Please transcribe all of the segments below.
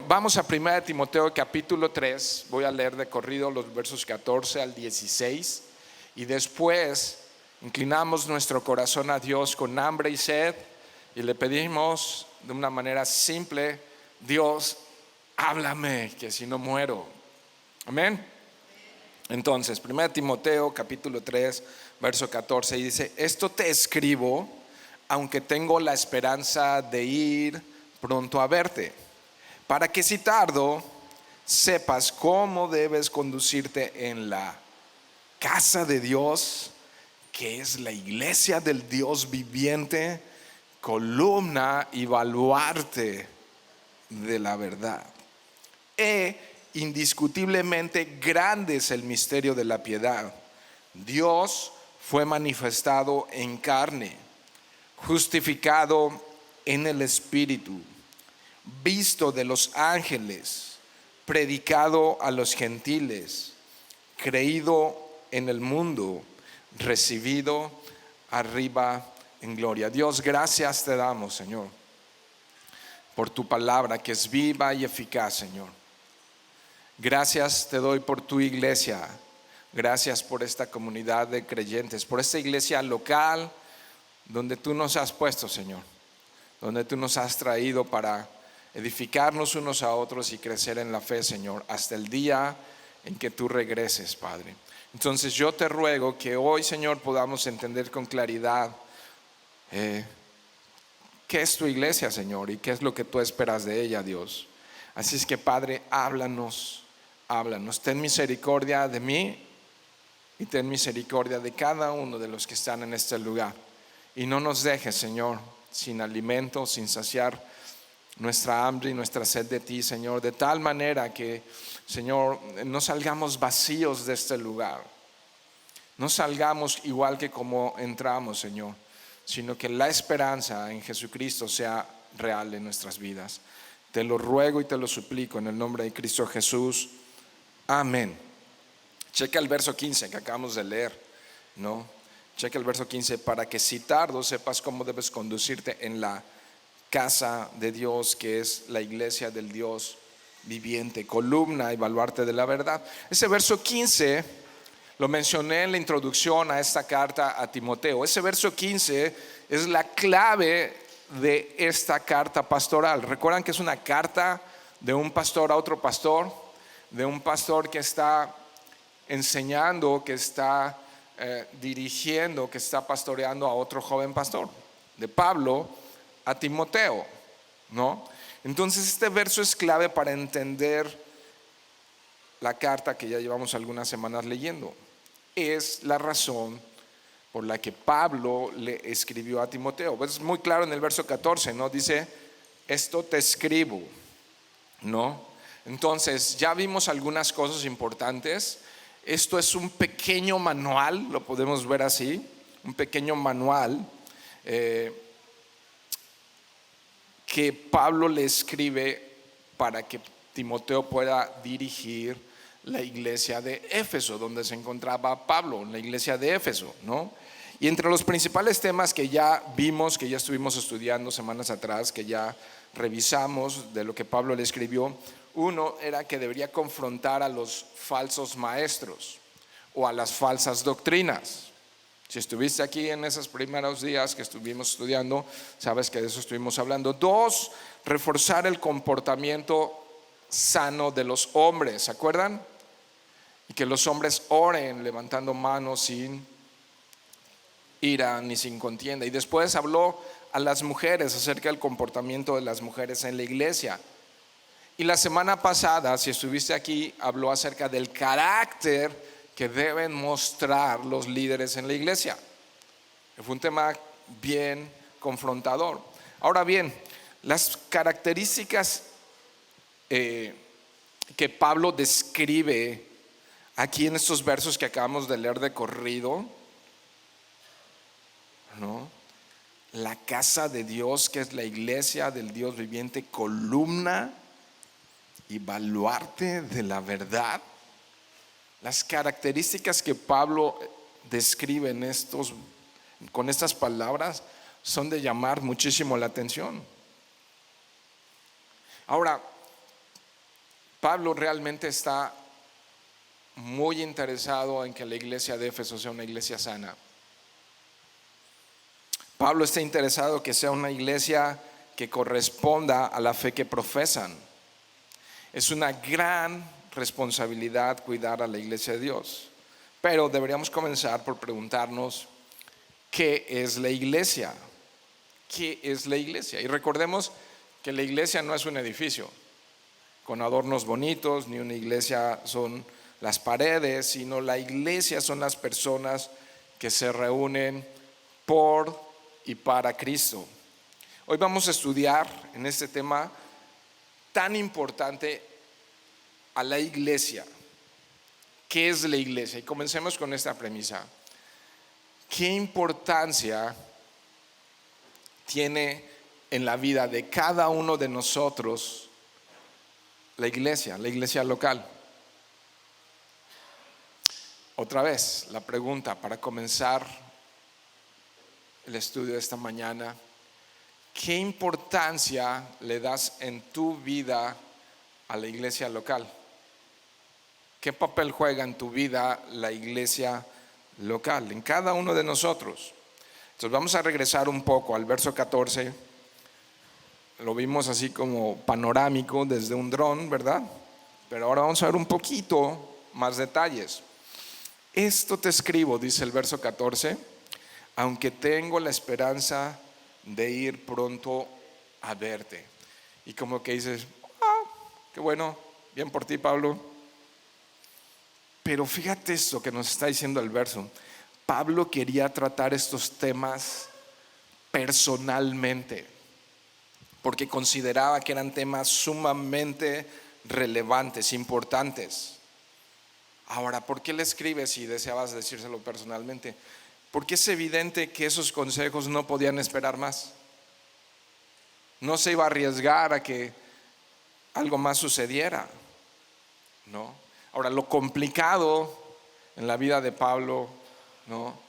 vamos a 1 Timoteo capítulo 3, voy a leer de corrido los versos 14 al 16 y después inclinamos nuestro corazón a Dios con hambre y sed y le pedimos de una manera simple: Dios, háblame, que si no muero. Amén. Entonces, 1 Timoteo capítulo 3, verso 14 y dice: esto te escribo, aunque tengo la esperanza de ir pronto a verte, para que si tardo, sepas cómo debes conducirte en la casa de Dios, que es la iglesia del Dios viviente, columna y baluarte de la verdad. Indiscutiblemente grande es el misterio de la piedad. Dios fue manifestado en carne, justificado en el Espíritu, visto de los ángeles, predicado a los gentiles, creído en el mundo, recibido arriba en gloria. Dios, gracias te damos, Señor, por tu palabra que es viva y eficaz, Señor. Gracias te doy por tu iglesia. Gracias por esta comunidad de creyentes, por esta iglesia local donde tú nos has puesto, Señor, donde tú nos has traído para edificarnos unos a otros y crecer en la fe, Señor, hasta el día en que tú regreses, Padre. Entonces yo te ruego que hoy, Señor, podamos entender con claridad qué es tu iglesia, Señor, y qué es lo que tú esperas de ella, Dios. Así es que, Padre, háblanos, ten misericordia de mí y ten misericordia de cada uno de los que están en este lugar. Y no nos dejes, Señor, sin alimento, sin saciar nuestra hambre y nuestra sed de ti, Señor, de tal manera que, Señor, no salgamos vacíos de este lugar, no salgamos igual que como entramos, Señor, sino que la esperanza en Jesucristo sea real en nuestras vidas. Te lo ruego y te lo suplico en el nombre de Cristo Jesús. Amén. Checa el verso 15 que acabamos de leer, ¿no? Checa el verso 15: para que si tardo sepas cómo debes conducirte en la casa de Dios, que es la iglesia del Dios viviente, columna y baluarte de la verdad. Ese verso 15 lo mencioné en la introducción a esta carta a Timoteo. Ese verso 15 es la clave de esta carta pastoral. Recuerdan que es una carta de un pastor a otro pastor, de un pastor que está enseñando, que está dirigiendo, que está pastoreando a otro joven pastor, de Pablo a Timoteo, ¿no? Entonces este verso es clave para entender la carta que ya llevamos algunas semanas leyendo. Es la razón por la que Pablo le escribió a Timoteo. Pues es muy claro en el verso 14, ¿no? Dice: esto te escribo, ¿no? Entonces ya vimos algunas cosas importantes. Esto es un pequeño manual, lo podemos ver así, un pequeño manual que Pablo le escribe para que Timoteo pueda dirigir la iglesia de Éfeso, donde se encontraba Pablo, en la iglesia de Éfeso, ¿no? Y entre los principales temas que ya vimos, que ya estuvimos estudiando semanas atrás, que ya revisamos de lo que Pablo le escribió, uno era que debería confrontar a los falsos maestros o a las falsas doctrinas. Si estuviste aquí en esos primeros días que estuvimos estudiando, sabes que de eso estuvimos hablando. Dos, reforzar el comportamiento sano de los hombres, ¿se acuerdan? Y que los hombres oren levantando manos sin ira ni sin contienda. Y después habló a las mujeres acerca del comportamiento de las mujeres en la iglesia. Y la semana pasada, si estuviste aquí, habló acerca del carácter que deben mostrar los líderes en la iglesia. Fue un tema bien confrontador. Ahora bien, las características que Pablo describe aquí en estos versos que acabamos de leer de corrido, ¿no? La casa de Dios, que es la iglesia del Dios viviente, columna y baluarte de la verdad. Las características que Pablo describe con estas palabras son de llamar muchísimo la atención. Ahora, Pablo realmente está muy interesado en que la iglesia de Éfeso sea una iglesia sana. Pablo está interesado que sea una iglesia que corresponda a la fe que profesan. Es una gran responsabilidad cuidar a la iglesia de Dios. Pero deberíamos comenzar por preguntarnos, ¿qué es la iglesia? ¿Qué es la iglesia? Y recordemos que la iglesia no es un edificio con adornos bonitos, ni una iglesia son las paredes, sino la iglesia son las personas que se reúnen por y para Cristo. Hoy vamos a estudiar en este tema tan importante a la iglesia. ¿Qué es la iglesia? Y comencemos con esta premisa. ¿Qué importancia tiene en la vida de cada uno de nosotros la iglesia local? Otra vez, la pregunta para comenzar el estudio de esta mañana: ¿qué importancia le das en tu vida a la iglesia local? ¿Qué papel juega en tu vida la iglesia local, en cada uno de nosotros? Entonces vamos a regresar un poco al verso 14. Lo vimos así como panorámico desde un dron, ¿verdad? Pero ahora vamos a ver un poquito más detalles. Esto te escribo, dice el verso 14, aunque tengo la esperanza de ir pronto a verte. Y como que dices, qué bueno, bien por ti, Pablo. Pero fíjate esto que nos está diciendo el verso. Pablo quería tratar estos temas personalmente, porque consideraba que eran temas sumamente relevantes, importantes. Ahora, ¿por qué le escribes si deseabas decírselo personalmente? Porque es evidente que esos consejos no podían esperar más. No se iba a arriesgar a que algo más sucediera, ¿no? Ahora, lo complicado en la vida de Pablo, ¿no?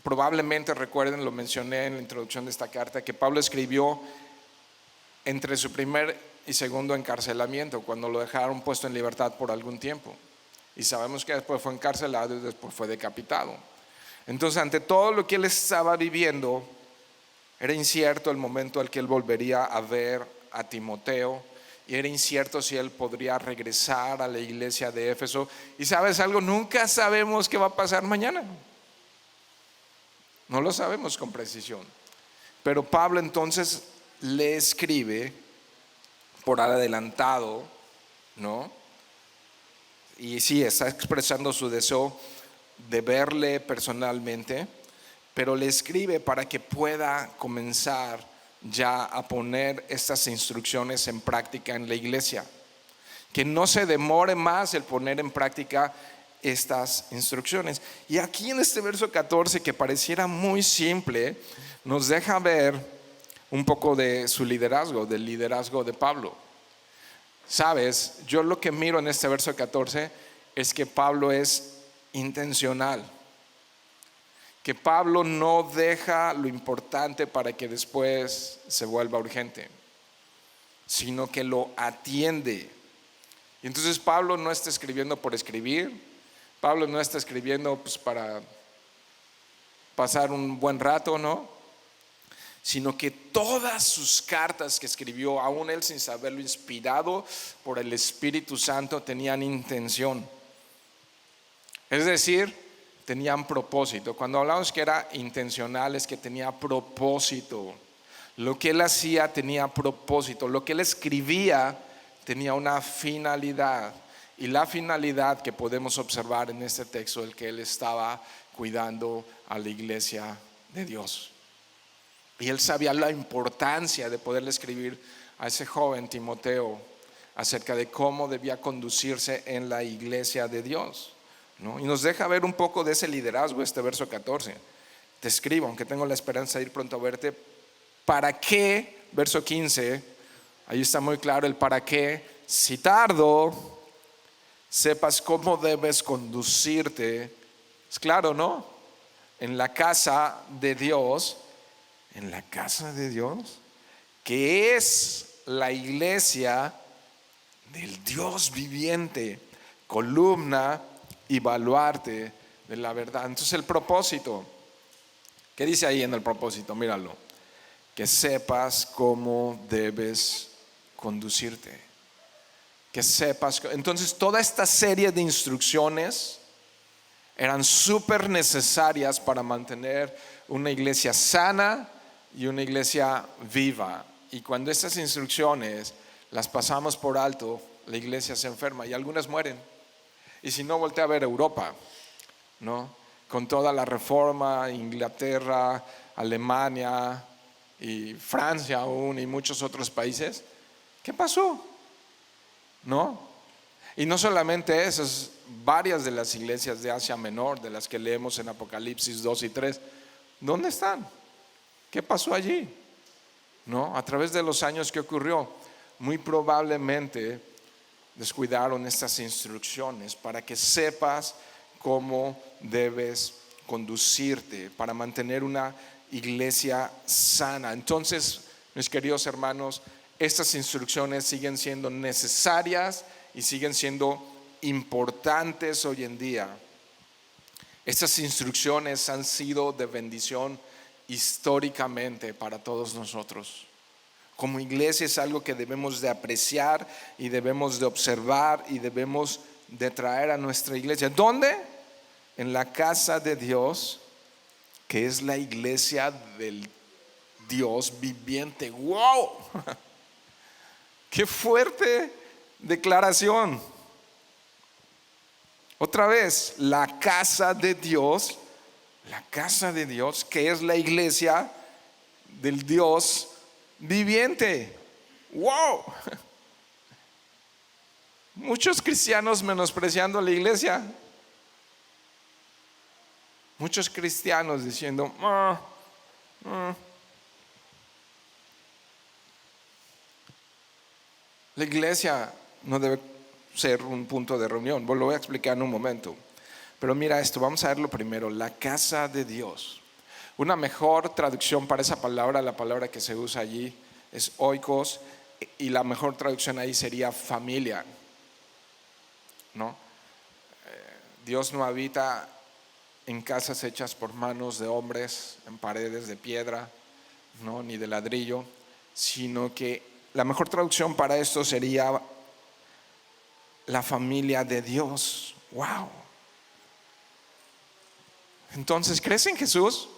Probablemente recuerden, lo mencioné en la introducción de esta carta, que Pablo escribió entre su primer y segundo encarcelamiento, cuando lo dejaron puesto en libertad por algún tiempo. Y sabemos que después fue encarcelado y después fue decapitado. Entonces, ante todo lo que él estaba viviendo, era incierto el momento al que él volvería a ver a Timoteo, y era incierto si él podría regresar a la iglesia de Éfeso. Y sabes algo, nunca sabemos qué va a pasar mañana. No lo sabemos con precisión. Pero Pablo entonces le escribe por adelantado, ¿no? Y sí, está expresando su deseo de verle personalmente, pero le escribe para que pueda comenzar ya a poner estas instrucciones en práctica en la iglesia. Que no se demore más el poner en práctica estas instrucciones. Y aquí en este verso 14, que pareciera muy simple, nos deja ver un poco de su liderazgo, del liderazgo de Pablo. Sabes, yo lo que miro en este verso 14 es que Pablo es intencional, que Pablo no deja lo importante para que después se vuelva urgente, sino que lo atiende. Y entonces Pablo no está escribiendo por escribir, Pablo no está escribiendo pues para pasar un buen rato, ¿no? Sino que todas sus cartas que escribió, aún él sin saberlo, inspirado por el Espíritu Santo, tenían intención. Es decir, tenían propósito. Cuando hablamos que era intencional, es que tenía propósito. Lo que él hacía tenía propósito. Lo que él escribía tenía una finalidad. Y la finalidad que podemos observar en este texto es que él estaba cuidando a la iglesia de Dios. Y él sabía la importancia de poderle escribir a ese joven Timoteo acerca de cómo debía conducirse en la iglesia de Dios, ¿no? Y nos deja ver un poco de ese liderazgo este verso 14. Te escribo, aunque tengo la esperanza de ir pronto a verte. ¿Para qué? Verso 15, ahí está muy claro el para qué. Si tardo, sepas cómo debes conducirte. Es claro, ¿no? En la casa de Dios. En la casa de Dios, que es la iglesia del Dios viviente, columna y baluarte de la verdad. Entonces el propósito, ¿qué dice ahí en el propósito? Míralo, que sepas cómo debes conducirte, que sepas. Entonces toda esta serie de instrucciones eran súper necesarias para mantener una iglesia sana y una iglesia viva. Y cuando estas instrucciones las pasamos por alto, la iglesia se enferma y algunas mueren. Y si no, voltea a ver Europa, ¿no? Con toda la reforma, Inglaterra, Alemania y Francia aún y muchos otros países. ¿Qué pasó? ¿No? Y no solamente esas, varias de las iglesias de Asia Menor, de las que leemos en Apocalipsis 2 y 3, ¿dónde están? ¿Qué pasó allí? ¿No? A través de los años, ¿qué ocurrió? Muy probablemente descuidaron estas instrucciones para que sepas cómo debes conducirte para mantener una iglesia sana. Entonces, mis queridos hermanos, estas instrucciones siguen siendo necesarias y siguen siendo importantes hoy en día. Estas instrucciones han sido de bendición históricamente para todos nosotros. Como iglesia es algo que debemos de apreciar y debemos de observar y debemos de traer a nuestra iglesia. ¿Dónde? En la casa de Dios, que es la iglesia del Dios viviente. ¡Wow! ¡Qué fuerte declaración! Otra vez, la casa de Dios, que es la iglesia del Dios viviente. ¡Wow! Muchos cristianos menospreciando la iglesia. Muchos cristianos diciendo, la iglesia no debe ser un punto de reunión. Lo voy a explicar en un momento. Pero mira esto, vamos a verlo primero. La casa de Dios. Una mejor traducción para esa palabra, la palabra que se usa allí es oikos, y la mejor traducción ahí sería familia, ¿no? Dios no habita en casas hechas por manos de hombres, en paredes de piedra, ¿no? Ni de ladrillo, sino que la mejor traducción para esto sería la familia de Dios. ¡Wow! Entonces, ¿crees en Jesús?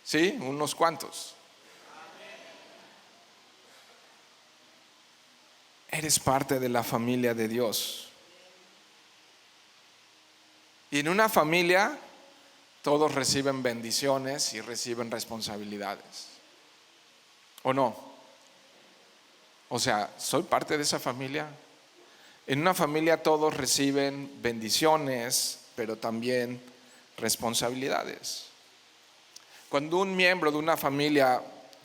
Sí, unos cuantos. Eres parte de la familia de Dios. Y en una familia todos reciben bendiciones y reciben responsabilidades. ¿O no? O sea, ¿soy parte de esa familia? En una familia todos reciben bendiciones, pero también responsabilidades. Cuando un miembro de una familia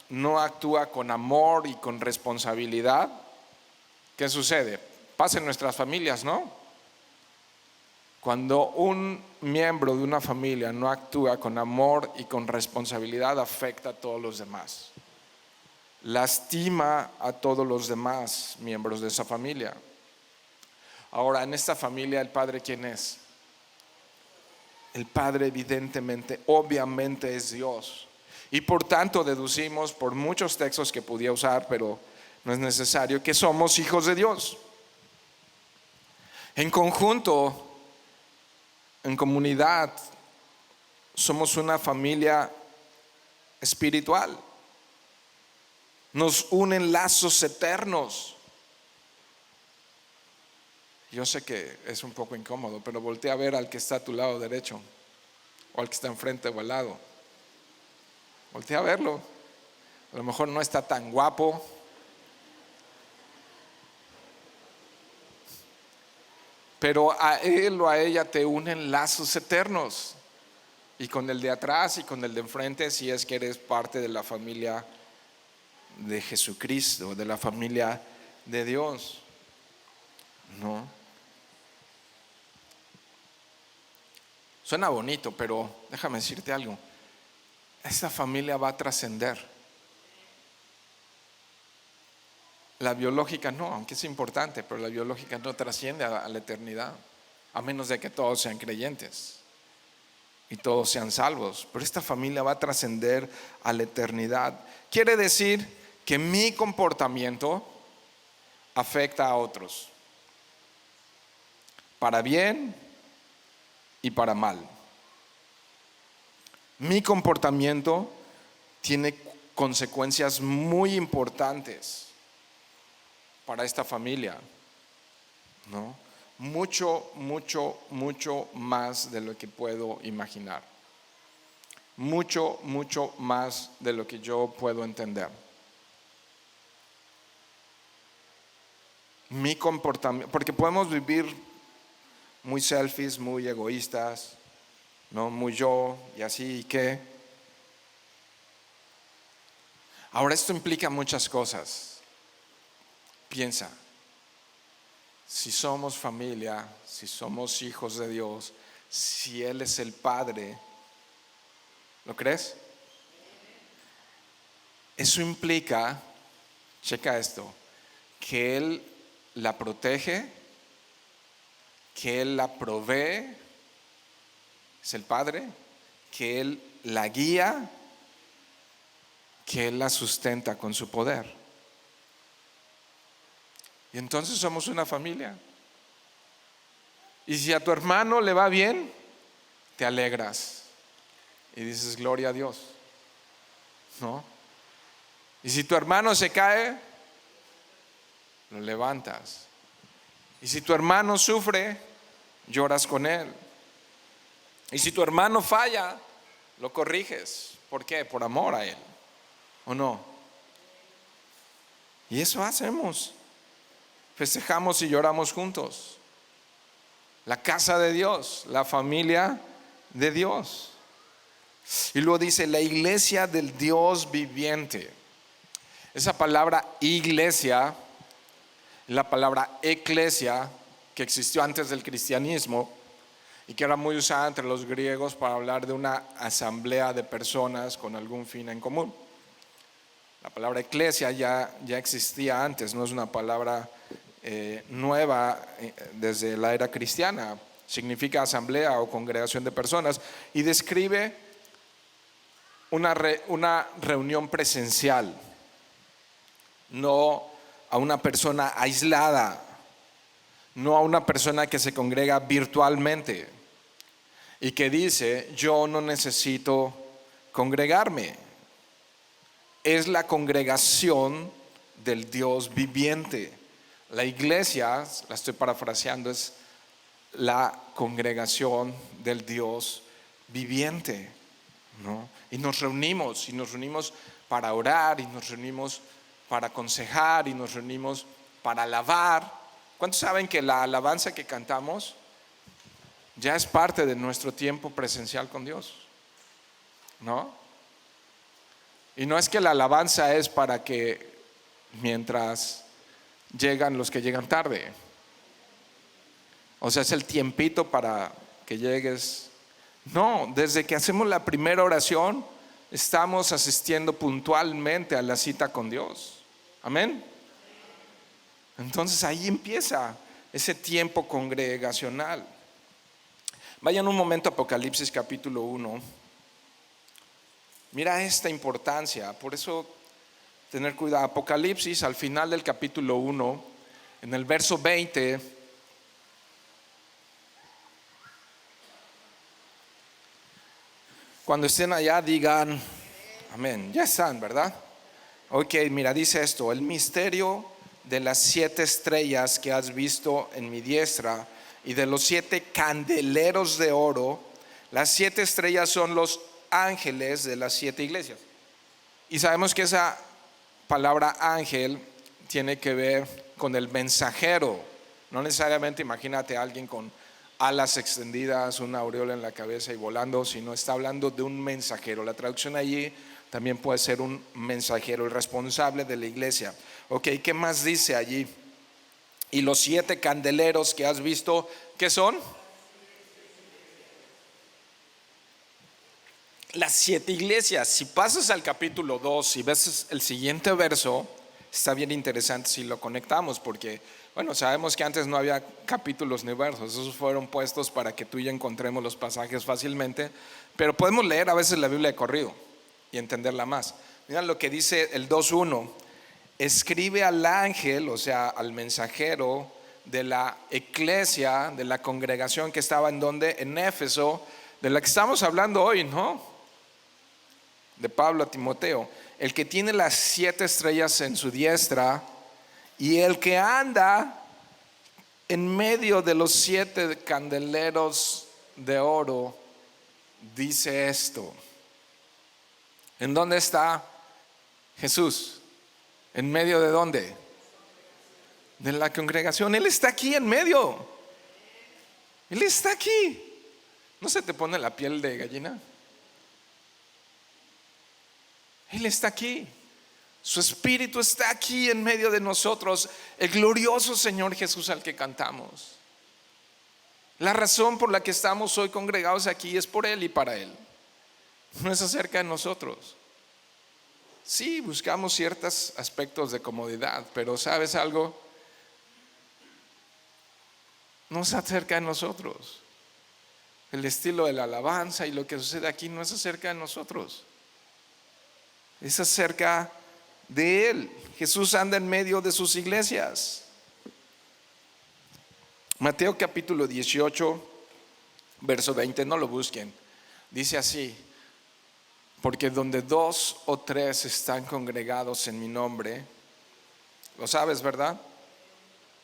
no actúa con amor y con responsabilidad, ¿qué sucede? Pasa en nuestras familias, ¿no? Cuando un miembro de una familia no actúa con amor y con responsabilidad, afecta a todos los demás. Lastima a todos los demás miembros de esa familia. Ahora, en esta familia, ¿el padre quién es? El padre evidentemente, obviamente es Dios. Y por tanto deducimos por muchos textos que podía usar, pero no es necesario, que somos hijos de Dios. En conjunto, en comunidad, somos una familia espiritual. Nos unen lazos eternos. Yo sé que es un poco incómodo, pero voltea a ver al que está a tu lado derecho, o al que está enfrente o al lado. Voltea a verlo. A lo mejor no está tan guapo, pero a él o a ella te unen lazos eternos. Y con el de atrás y con el de enfrente, si es que eres parte de la familia de Jesucristo, de la familia de Dios, ¿no? Suena bonito, pero déjame decirte algo. Esta familia va a trascender. La biológica no, aunque es importante, pero la biológica no trasciende a la eternidad, a menos de que todos sean creyentes y todos sean salvos. Pero esta familia va a trascender a la eternidad. Quiere decir que mi comportamiento afecta a otros, para bien y para mal. Mi comportamiento tiene consecuencias muy importantes para esta familia, ¿no? Mucho, mucho, mucho más de lo que puedo imaginar. Mucho, mucho más de lo que yo puedo entender. Mi comportamiento, porque podemos vivir muy selfies, muy egoístas, ¿no? Muy yo y así, ¿y qué? Ahora esto implica muchas cosas. Piensa, si somos familia, si somos hijos de Dios, si Él es el Padre, ¿lo crees? Eso implica, checa esto, que Él la protege, que Él la provee, es el Padre, que Él la guía, que Él la sustenta con su poder. Y entonces somos una familia. Y si a tu hermano le va bien, te alegras y dices gloria a Dios, ¿no? Y si tu hermano se cae, lo levantas. Y si tu hermano sufre, lloras con él. Y si tu hermano falla, lo corriges. ¿Por qué? Por amor a él, ¿o no? Y eso hacemos. Festejamos y lloramos juntos. La casa de Dios, la familia de Dios. Y luego dice la iglesia del Dios viviente. Esa palabra iglesia, la palabra eclesia, que existió antes del cristianismo y que era muy usada entre los griegos para hablar de una asamblea de personas con algún fin en común. La palabra eclesia ya existía antes, no es una palabra nueva desde la era cristiana. Significa asamblea o congregación de personas y describe una reunión presencial, no a una persona aislada, no a una persona que se congrega virtualmente y que dice yo no necesito congregarme. Es la congregación del Dios viviente. La iglesia, la estoy parafraseando, es la congregación del Dios viviente, ¿no? Y nos reunimos para orar, y nos reunimos para aconsejar, y nos reunimos para alabar. ¿Cuántos saben que la alabanza que cantamos ya es parte de nuestro tiempo presencial con Dios? ¿No? Y no es que la alabanza es para que mientras llegan los que llegan tarde, o sea, es el tiempito para que llegues. No, desde que hacemos la primera oración estamos asistiendo puntualmente a la cita con Dios. Amén. Entonces ahí empieza ese tiempo congregacional. Vayan un momento a Apocalipsis capítulo 1. Mira esta importancia, por eso tener cuidado. Apocalipsis al final del capítulo 1, en el verso 20, cuando estén allá digan amén. Ya están, ¿verdad? Ok, mira, dice esto: el misterio de las 7 estrellas que has visto en mi diestra y de los 7 candeleros de oro. Las 7 estrellas son los ángeles de las 7 iglesias. Y sabemos que esa palabra ángel tiene que ver con el mensajero. No necesariamente imagínate a alguien con alas extendidas, una aureola en la cabeza y volando, sino está hablando de un mensajero. La traducción allí también puede ser un mensajero, el responsable de la iglesia. Ok, ¿qué más dice allí? Y los 7 candeleros que has visto, ¿qué son? Las 7 iglesias. Si pasas al capítulo 2 y ves el siguiente verso, está bien interesante si lo conectamos, porque, bueno, sabemos que antes no había capítulos ni versos, esos fueron puestos para que tú y yo encontremos los pasajes fácilmente, pero podemos leer a veces la Biblia de corrido y entenderla más. Mira lo que dice el 2:1: escribe al ángel, o sea, al mensajero de la iglesia, de la congregación que estaba en Éfeso, de la que estamos hablando hoy, ¿no? De Pablo a Timoteo, el que tiene las 7 estrellas en su diestra y el que anda en medio de los 7 candeleros de oro, dice esto. ¿En dónde está Jesús? ¿En medio de dónde? De la congregación. Él está aquí en medio. Él está aquí. ¿No se te pone la piel de gallina? Él está aquí. Su espíritu está aquí en medio de nosotros. El glorioso Señor Jesús al que cantamos. La razón por la que estamos hoy congregados aquí es por Él y para Él. No es acerca de nosotros. Sí, buscamos ciertos aspectos de comodidad, pero ¿sabes algo? No es acerca de nosotros. El estilo de la alabanza y lo que sucede aquí no es acerca de nosotros. Es acerca de Él. Jesús anda en medio de sus iglesias. Mateo capítulo 18, verso 20, no lo busquen. Dice así: porque donde 2 o 3 están congregados en mi nombre, lo sabes, ¿verdad?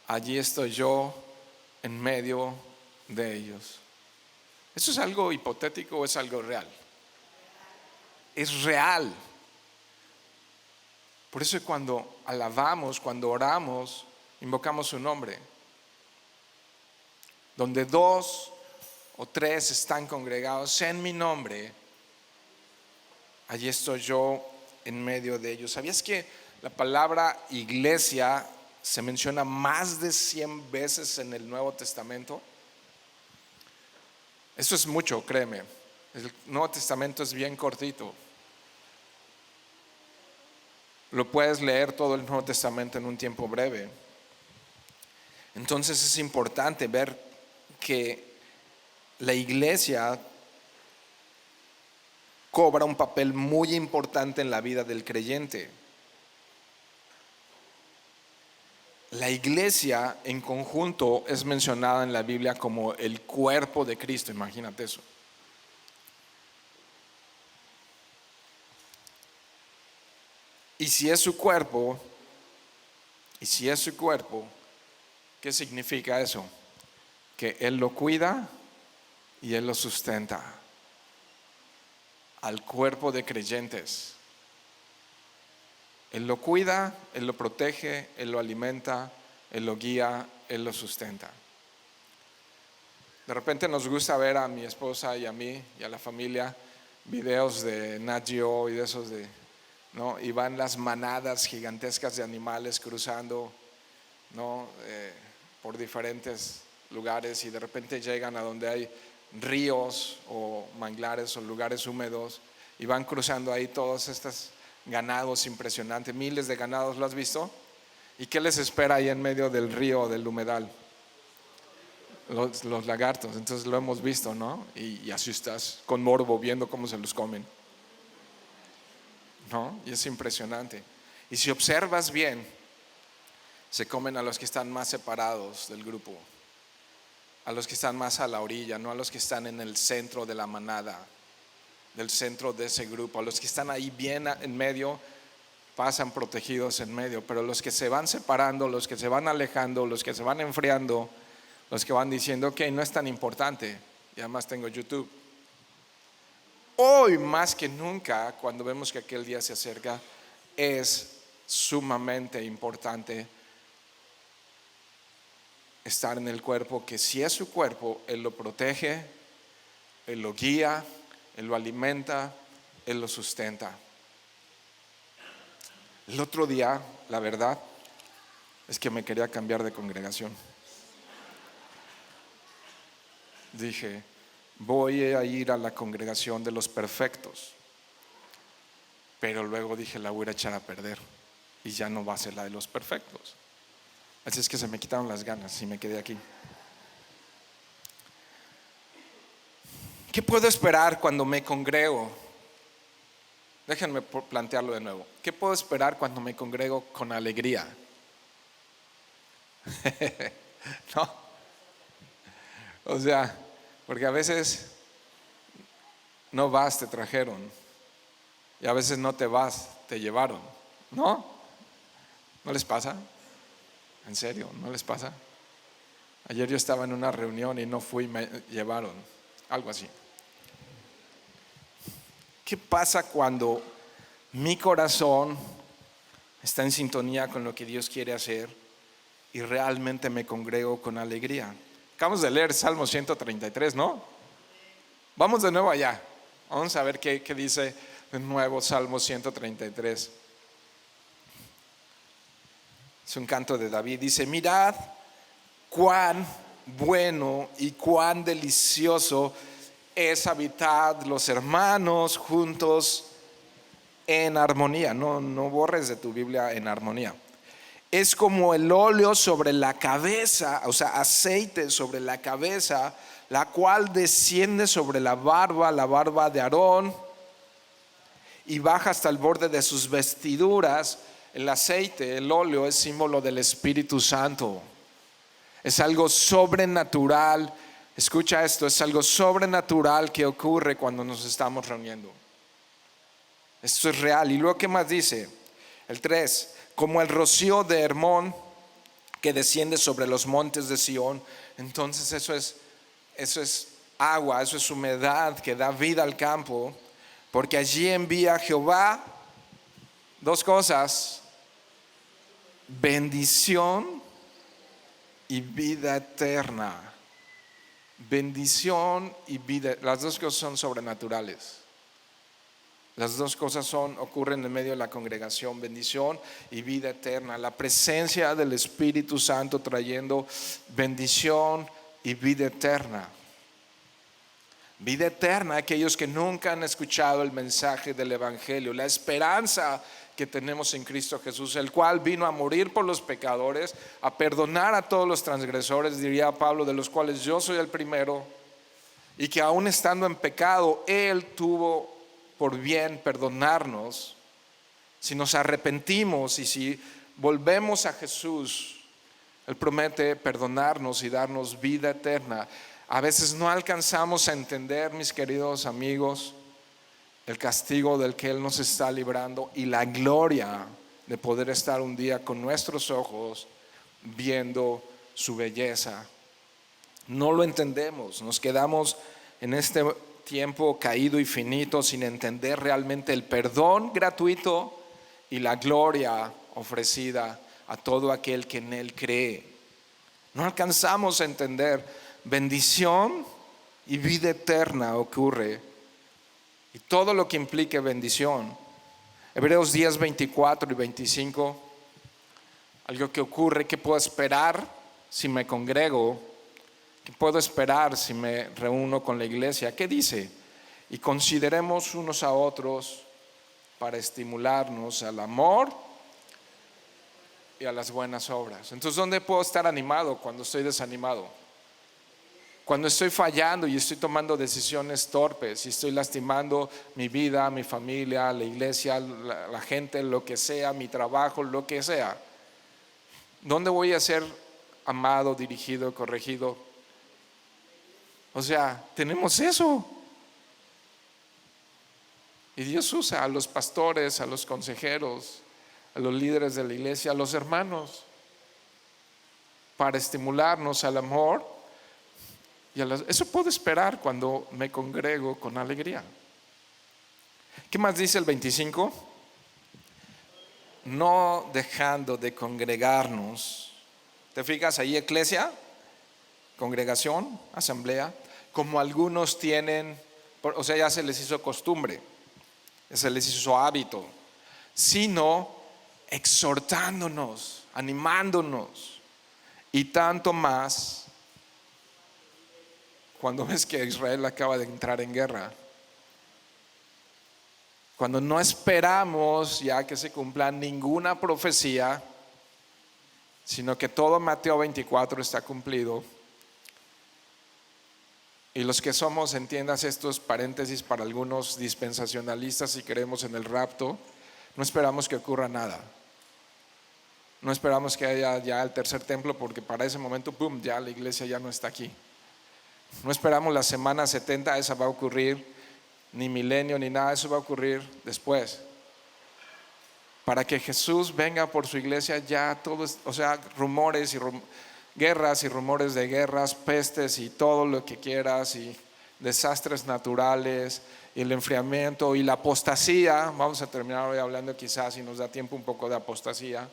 Allí estoy yo en medio de ellos. ¿Eso es algo hipotético o es algo real? Es real. Por eso cuando alabamos, cuando oramos, invocamos su nombre. Donde 2 o 3 están congregados en mi nombre, allí estoy yo en medio de ellos. ¿Sabías que la palabra iglesia se menciona más de 100 veces en el Nuevo Testamento? Eso es mucho, créeme. El Nuevo Testamento es bien cortito. Lo puedes leer todo el Nuevo Testamento en un tiempo breve. Entonces es importante ver que la iglesia cobra un papel muy importante en la vida del creyente. La iglesia en conjunto es mencionada en la Biblia como el cuerpo de Cristo, imagínate eso. Y si es su cuerpo, ¿qué significa eso? Que Él lo cuida y Él lo sustenta. Al cuerpo de creyentes. Él lo cuida, Él lo protege, Él lo alimenta, Él lo guía, Él lo sustenta. De repente nos gusta ver a mi esposa y a mí y a la familia videos de Nat Geo y de esos ¿no? Y van las manadas gigantescas de animales cruzando, ¿no? Por diferentes lugares, y de repente llegan a donde hay ríos o manglares o lugares húmedos y van cruzando ahí todos estos ganados impresionantes, miles de ganados. ¿Lo has visto? ¿Y qué les espera ahí en medio del río o del humedal? Los lagartos. Entonces lo hemos visto, ¿no? Y así estás con morbo viendo cómo se los comen, ¿no? Y es impresionante. Y si observas bien, se comen a los que están más separados del grupo, a los que están más a la orilla, no a los que están en el centro de la manada, del centro de ese grupo. A los que están ahí bien en medio pasan protegidos en medio, pero los que se van separando, los que se van alejando, los que se van enfriando, los que van diciendo ok, no es tan importante, y además tengo YouTube. Hoy más que nunca, cuando vemos que aquel día se acerca, es sumamente importante estar en el cuerpo, que si es su cuerpo, Él lo protege, Él lo guía, Él lo alimenta, Él lo sustenta. El otro día, la verdad, es que me quería cambiar de congregación. Dije, voy a ir a la congregación de los perfectos. Pero luego dije, la voy a echar a perder. y ya no va a ser la de los perfectos. Así es que se me quitaron las ganas y me quedé aquí. ¿Qué puedo esperar cuando me congrego? Déjenme plantearlo de nuevo. ¿Qué puedo esperar cuando me congrego con alegría? No. O sea, porque a veces no vas, te trajeron. Y a veces no te vas, te llevaron. ¿No? ¿No les pasa? ¿En serio? ¿No les pasa? Ayer yo estaba en una reunión y no fui, me llevaron. Algo así. ¿Qué pasa cuando mi corazón está en sintonía con lo que Dios quiere hacer y realmente me congrego con alegría? Acabamos de leer Salmo 133, ¿no? Vamos de nuevo allá. Vamos a ver qué dice de nuevo Salmo 133. Es un canto de David. Dice: mirad cuán bueno y cuán delicioso es habitar los hermanos juntos en armonía. No borres de tu Biblia en armonía. Es como el óleo sobre la cabeza, o sea, aceite sobre la cabeza, la cual desciende sobre la barba de Aarón, y baja hasta el borde de sus vestiduras. El aceite, el óleo, es símbolo del Espíritu Santo. Es algo sobrenatural. Escucha esto, es algo sobrenatural que ocurre cuando nos estamos reuniendo. Esto es real. Y luego, ¿qué más dice? El 3, como el rocío de Hermón que desciende sobre los montes de Sión. Entonces eso es agua, eso es humedad que da vida al campo, porque allí envía Jehová dos cosas: bendición y vida eterna. Bendición y vida, las dos cosas son sobrenaturales. Las dos cosas ocurren en medio de la congregación: bendición y vida eterna. La presencia del Espíritu Santo trayendo bendición y vida eterna. Vida eterna, aquellos que nunca han escuchado el mensaje del Evangelio, la esperanza que tenemos en Cristo Jesús, el cual vino a morir por los pecadores, a perdonar a todos los transgresores, diría Pablo, de los cuales yo soy el primero, y que aún estando en pecado, Él tuvo por bien perdonarnos. Si nos arrepentimos y si volvemos a Jesús, Él promete perdonarnos y darnos vida eterna. A veces no alcanzamos a entender, mis queridos amigos, el castigo del que Él nos está librando y la gloria de poder estar un día con nuestros ojos viendo su belleza. No lo entendemos, nos quedamos en este tiempo caído y finito sin entender realmente el perdón gratuito y la gloria ofrecida a todo aquel que en Él cree. No alcanzamos a entender. Bendición y vida eterna ocurre, y todo lo que implique bendición. Hebreos 10, 24 y 25. Algo que ocurre: ¿qué puedo esperar si me congrego? ¿Qué puedo esperar si me reúno con la iglesia? ¿Qué dice? Y consideremos unos a otros para estimularnos al amor y a las buenas obras. Entonces, ¿dónde puedo estar animado cuando estoy desanimado? Cuando estoy fallando y estoy tomando decisiones torpes y estoy lastimando mi vida, mi familia, la iglesia, la gente, lo que sea, mi trabajo, lo que sea. ¿Dónde voy a ser amado, dirigido, corregido? O sea, tenemos eso. Y Dios usa a los pastores, a los consejeros, a los líderes de la iglesia, a los hermanos, para estimularnos al amor. Y eso puedo esperar cuando me congrego con alegría. ¿Qué más dice el 25? No dejando de congregarnos. ¿Te fijas ahí, iglesia? Congregación, asamblea, como algunos tienen, o sea, ya se les hizo costumbre, se les hizo hábito, sino exhortándonos, animándonos, y tanto más cuando ves que Israel acaba de entrar en guerra. Cuando no esperamos ya que se cumpla ninguna profecía, sino que todo Mateo 24 está cumplido. Y los que somos, entiendas estos paréntesis para algunos dispensacionalistas, si creemos en el rapto, no esperamos que ocurra nada. No esperamos que haya ya el tercer templo, porque para ese momento, ¡pum!, ya la iglesia ya no está aquí. No esperamos la semana 70, esa va a ocurrir, ni milenio, ni nada, eso va a ocurrir después. Para que Jesús venga por su iglesia, ya todo, o sea, rumores y guerras y rumores de guerras, pestes y todo lo que quieras, y desastres naturales, y el enfriamiento y la apostasía. Vamos a terminar hoy hablando, quizás si nos da tiempo, un poco de apostasía.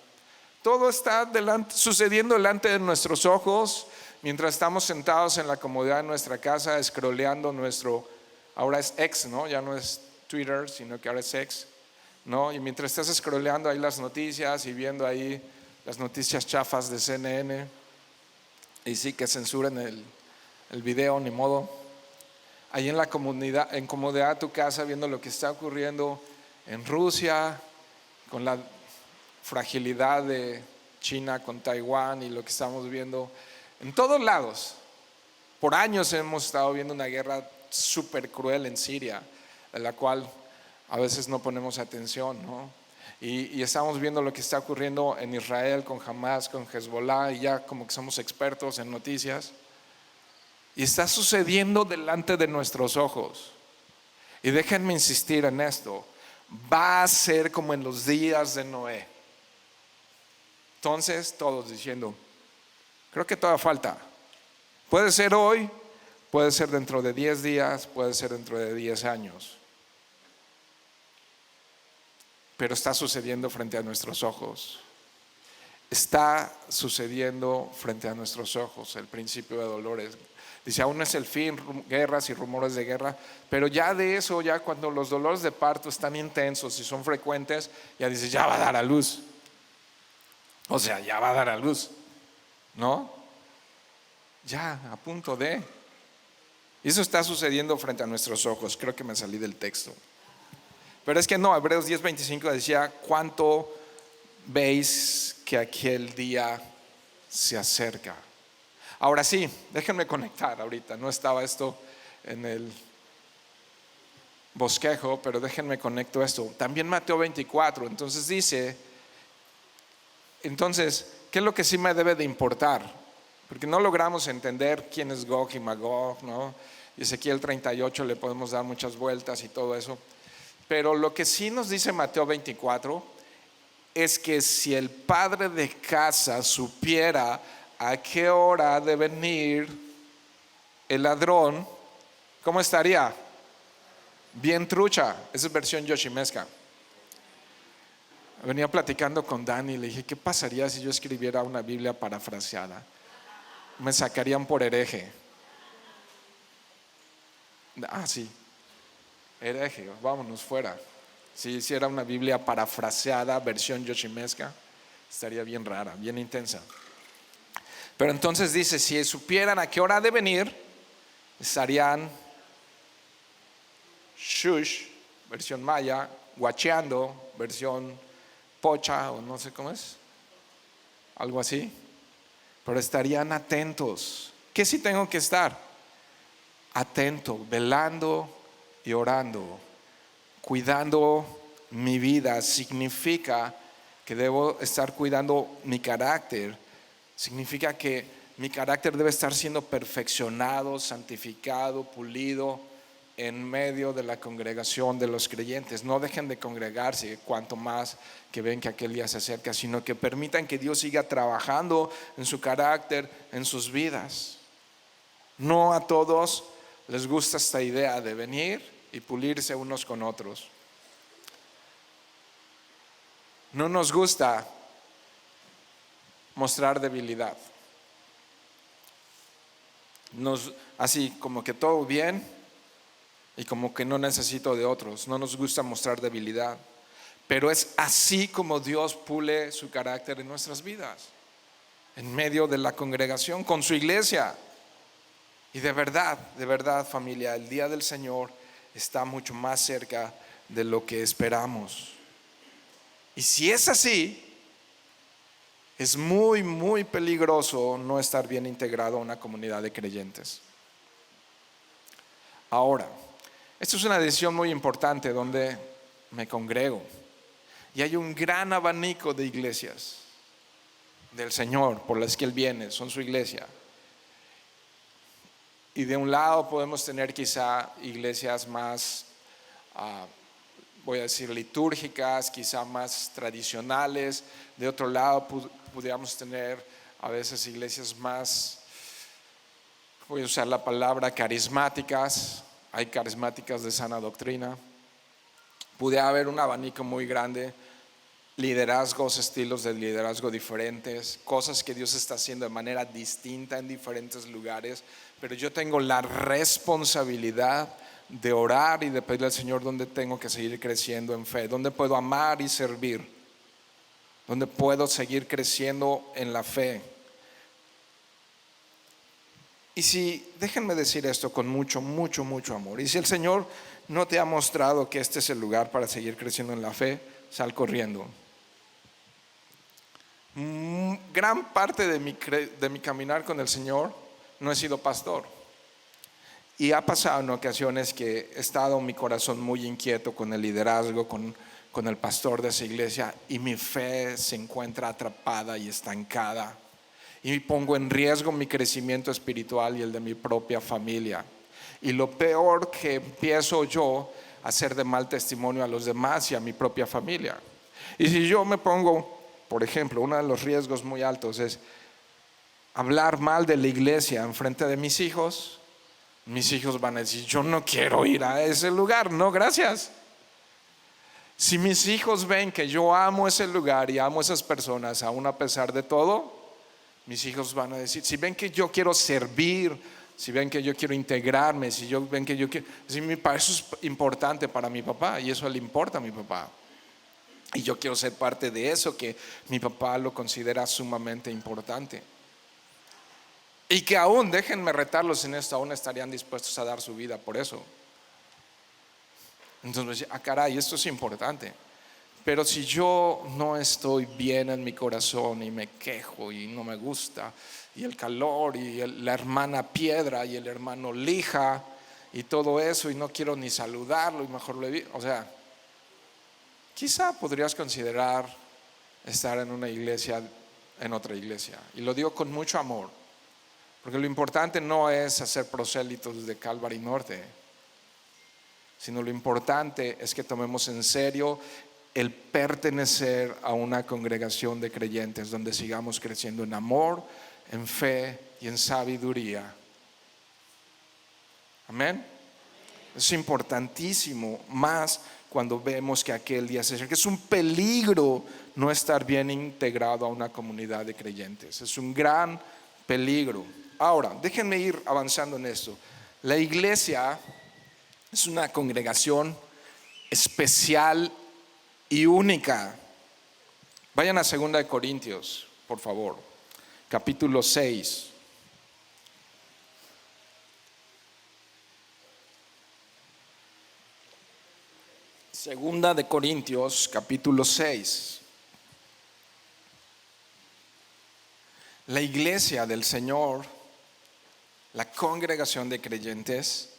Todo está sucediendo delante de nuestros ojos mientras estamos sentados en la comodidad de nuestra casa, scrolleando nuestro, ahora es X, ¿no? Ya no es Twitter, sino que ahora es X, ¿no? Y mientras estás scrolleando ahí las noticias y viendo ahí las noticias chafas de CNN, y sí que censuren el video, ni modo. Ahí en la comunidad, en comodidad de tu casa, viendo lo que está ocurriendo en Rusia, con la fragilidad de China con Taiwán y lo que estamos viendo en todos lados. Por años hemos estado viendo una guerra súper cruel en Siria, de la cual a veces no ponemos atención, ¿no? Y estamos viendo lo que está ocurriendo en Israel con Hamas, con Hezbollah, y ya como que somos expertos en noticias. Y está sucediendo delante de nuestros ojos. Y déjenme insistir en esto: va a ser como en los días de Noé. Entonces todos diciendo, creo que todavía falta. Puede ser hoy, puede ser dentro de 10 días, puede ser dentro de 10 años. Pero está sucediendo frente a nuestros ojos. Está sucediendo frente a nuestros ojos el principio de dolores. Dice, aún no es el fin, guerras y rumores de guerra, pero ya de eso, ya cuando los dolores de parto están intensos y son frecuentes, ya dices, ya va a dar a luz. O sea, ya va a dar a luz, ¿no? Ya, a punto de. Y eso está sucediendo frente a nuestros ojos. Creo que me salí del texto. Pero es que no, Hebreos 10:25 decía, ¿cuánto veis que aquel día se acerca? Ahora sí, déjenme conectar ahorita. No estaba esto en el bosquejo, pero déjenme conecto esto. También Mateo 24, entonces dice, entonces, ¿qué es lo que sí me debe de importar? Porque no logramos entender quién es Gog y Magog, ¿no? Y Ezequiel 38 le podemos dar muchas vueltas y todo eso. Pero lo que sí nos dice Mateo 24 es que si el padre de casa supiera a qué hora de venir el ladrón, ¿cómo estaría? Bien trucha. Esa es versión yoshimesca. Venía platicando con Dani y le dije, ¿qué pasaría si yo escribiera una Biblia parafraseada? Me sacarían por hereje. Ah, sí, hereje, vámonos fuera. Si hiciera una Biblia parafraseada, versión yoshimesca, estaría bien rara, bien intensa. Pero entonces dice, si supieran a qué hora de venir, estarían shush, versión maya, guacheando, versión pocha, o no sé cómo es, algo así. Pero estarían atentos. ¿Qué sí tengo que estar? Atento, velando y orando, cuidando mi vida. Significa que debo estar cuidando mi carácter. Significa que mi carácter debe estar siendo perfeccionado, santificado, pulido en medio de la congregación de los creyentes. No dejen de congregarse cuanto más que ven que aquel día se acerca, sino que permitan que Dios siga trabajando en su carácter, en sus vidas. No a todos les gusta esta idea de venir y pulirse unos con otros. No nos gusta mostrar debilidad. Así como que todo bien y como que no necesito de otros. No nos gusta mostrar debilidad. Pero es así como Dios pule su carácter en nuestras vidas, en medio de la congregación, con su iglesia. Y de verdad familia, el día del Señor está mucho más cerca de lo que esperamos. Y si es así, es muy, muy peligroso no estar bien integrado a una comunidad de creyentes. Ahora, esto es una decisión muy importante donde me congrego. Y hay un gran abanico de iglesias del Señor por las que Él viene, son su iglesia. Y de un lado podemos tener quizá iglesias más, voy a decir, litúrgicas, quizá más tradicionales. De otro lado pudiéramos tener a veces iglesias más, voy a usar la palabra, carismáticas. Hay carismáticas de sana doctrina. Pudiera haber un abanico muy grande, liderazgos, estilos de liderazgo diferentes, cosas que Dios está haciendo de manera distinta en diferentes lugares, pero yo tengo la responsabilidad de orar y de pedirle al Señor dónde tengo que seguir creciendo en fe, dónde puedo amar y servir, dónde puedo seguir creciendo en la fe. Y si, déjenme decir esto con mucho, mucho, mucho amor, y si el Señor no te ha mostrado que este es el lugar para seguir creciendo en la fe, sal corriendo. Gran parte de mi caminar con el Señor no he sido pastor, y ha pasado en ocasiones que he estado mi corazón muy inquieto con el liderazgo, con el pastor de esa iglesia, y mi fe se encuentra atrapada y estancada, y pongo en riesgo mi crecimiento espiritual y el de mi propia familia. Y lo peor, que empiezo yo a hacer de mal testimonio a los demás y a mi propia familia. Y si yo me pongo, por ejemplo, uno de los riesgos muy altos es hablar mal de la iglesia en frente de mis hijos van a decir: yo no quiero ir a ese lugar, no gracias. Si mis hijos ven que yo amo ese lugar y amo esas personas aún a pesar de todo, mis hijos van a decir, si ven que yo quiero servir, si ven que yo quiero integrarme, si ven que yo quiero, eso es importante para mi papá y eso le importa a mi papá. Y yo quiero ser parte de eso que mi papá lo considera sumamente importante. Y que aún, déjenme retarlos en esto, aún estarían dispuestos a dar su vida por eso. Entonces, caray, esto es importante. Pero si yo no estoy bien en mi corazón y me quejo y no me gusta, y el calor y la hermana piedra y el hermano lija y todo eso, y no quiero ni saludarlo y mejor le digo, o sea, quizá podrías considerar estar en una iglesia, en otra iglesia. Y lo digo con mucho amor, porque lo importante no es hacer prosélitos de Calvary Norte, sino lo importante es que tomemos en serio el pertenecer a una congregación de creyentes donde sigamos creciendo en amor, en fe y en sabiduría. Amén. Es importantísimo, más cuando vemos que aquel día se acerca. Es un peligro no estar bien integrado a una comunidad de creyentes. Es un gran peligro. Ahora, déjenme ir avanzando en esto. La iglesia es una congregación especial y única. Vayan a 2 Corintios, por favor, capítulo 6. Segunda de Corintios, capítulo 6. La iglesia del Señor, la congregación de creyentes,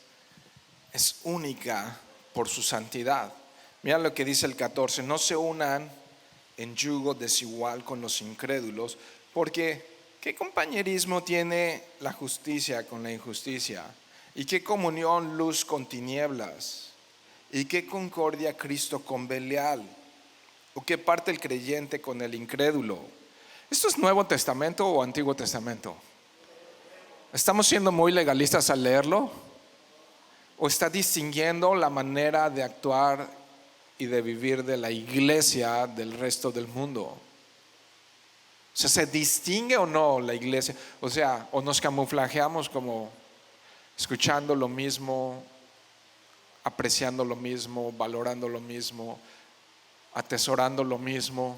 es única por su santidad. Mira lo que dice el 14: no se unan en yugo desigual con los incrédulos, porque ¿qué compañerismo tiene la justicia con la injusticia? ¿Y qué comunión luz con tinieblas? ¿Y qué concordia Cristo con Belial? ¿O qué parte el creyente con el incrédulo? ¿Esto es Nuevo Testamento o Antiguo Testamento? ¿Estamos siendo muy legalistas al leerlo? ¿O está distinguiendo la manera de actuar y de vivir de la iglesia del resto del mundo? O sea, ¿se distingue o no la iglesia? O sea, o nos camuflajeamos como escuchando lo mismo, apreciando lo mismo, valorando lo mismo, atesorando lo mismo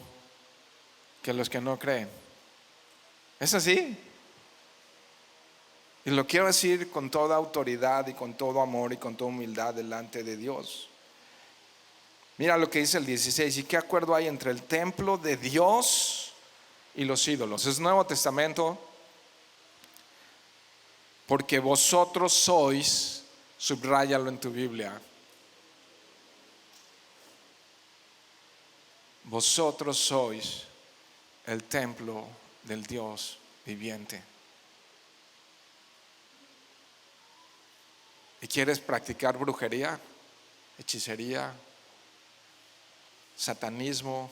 que los que no creen. ¿Es así? Y lo quiero decir con toda autoridad y con todo amor y con toda humildad delante de Dios. Mira lo que dice el 16. ¿Y qué acuerdo hay entre el templo de Dios y los ídolos? Es Nuevo Testamento. Porque vosotros sois, subráyalo en tu Biblia, vosotros sois el templo del Dios viviente. ¿Y quieres practicar brujería, hechicería, satanismo,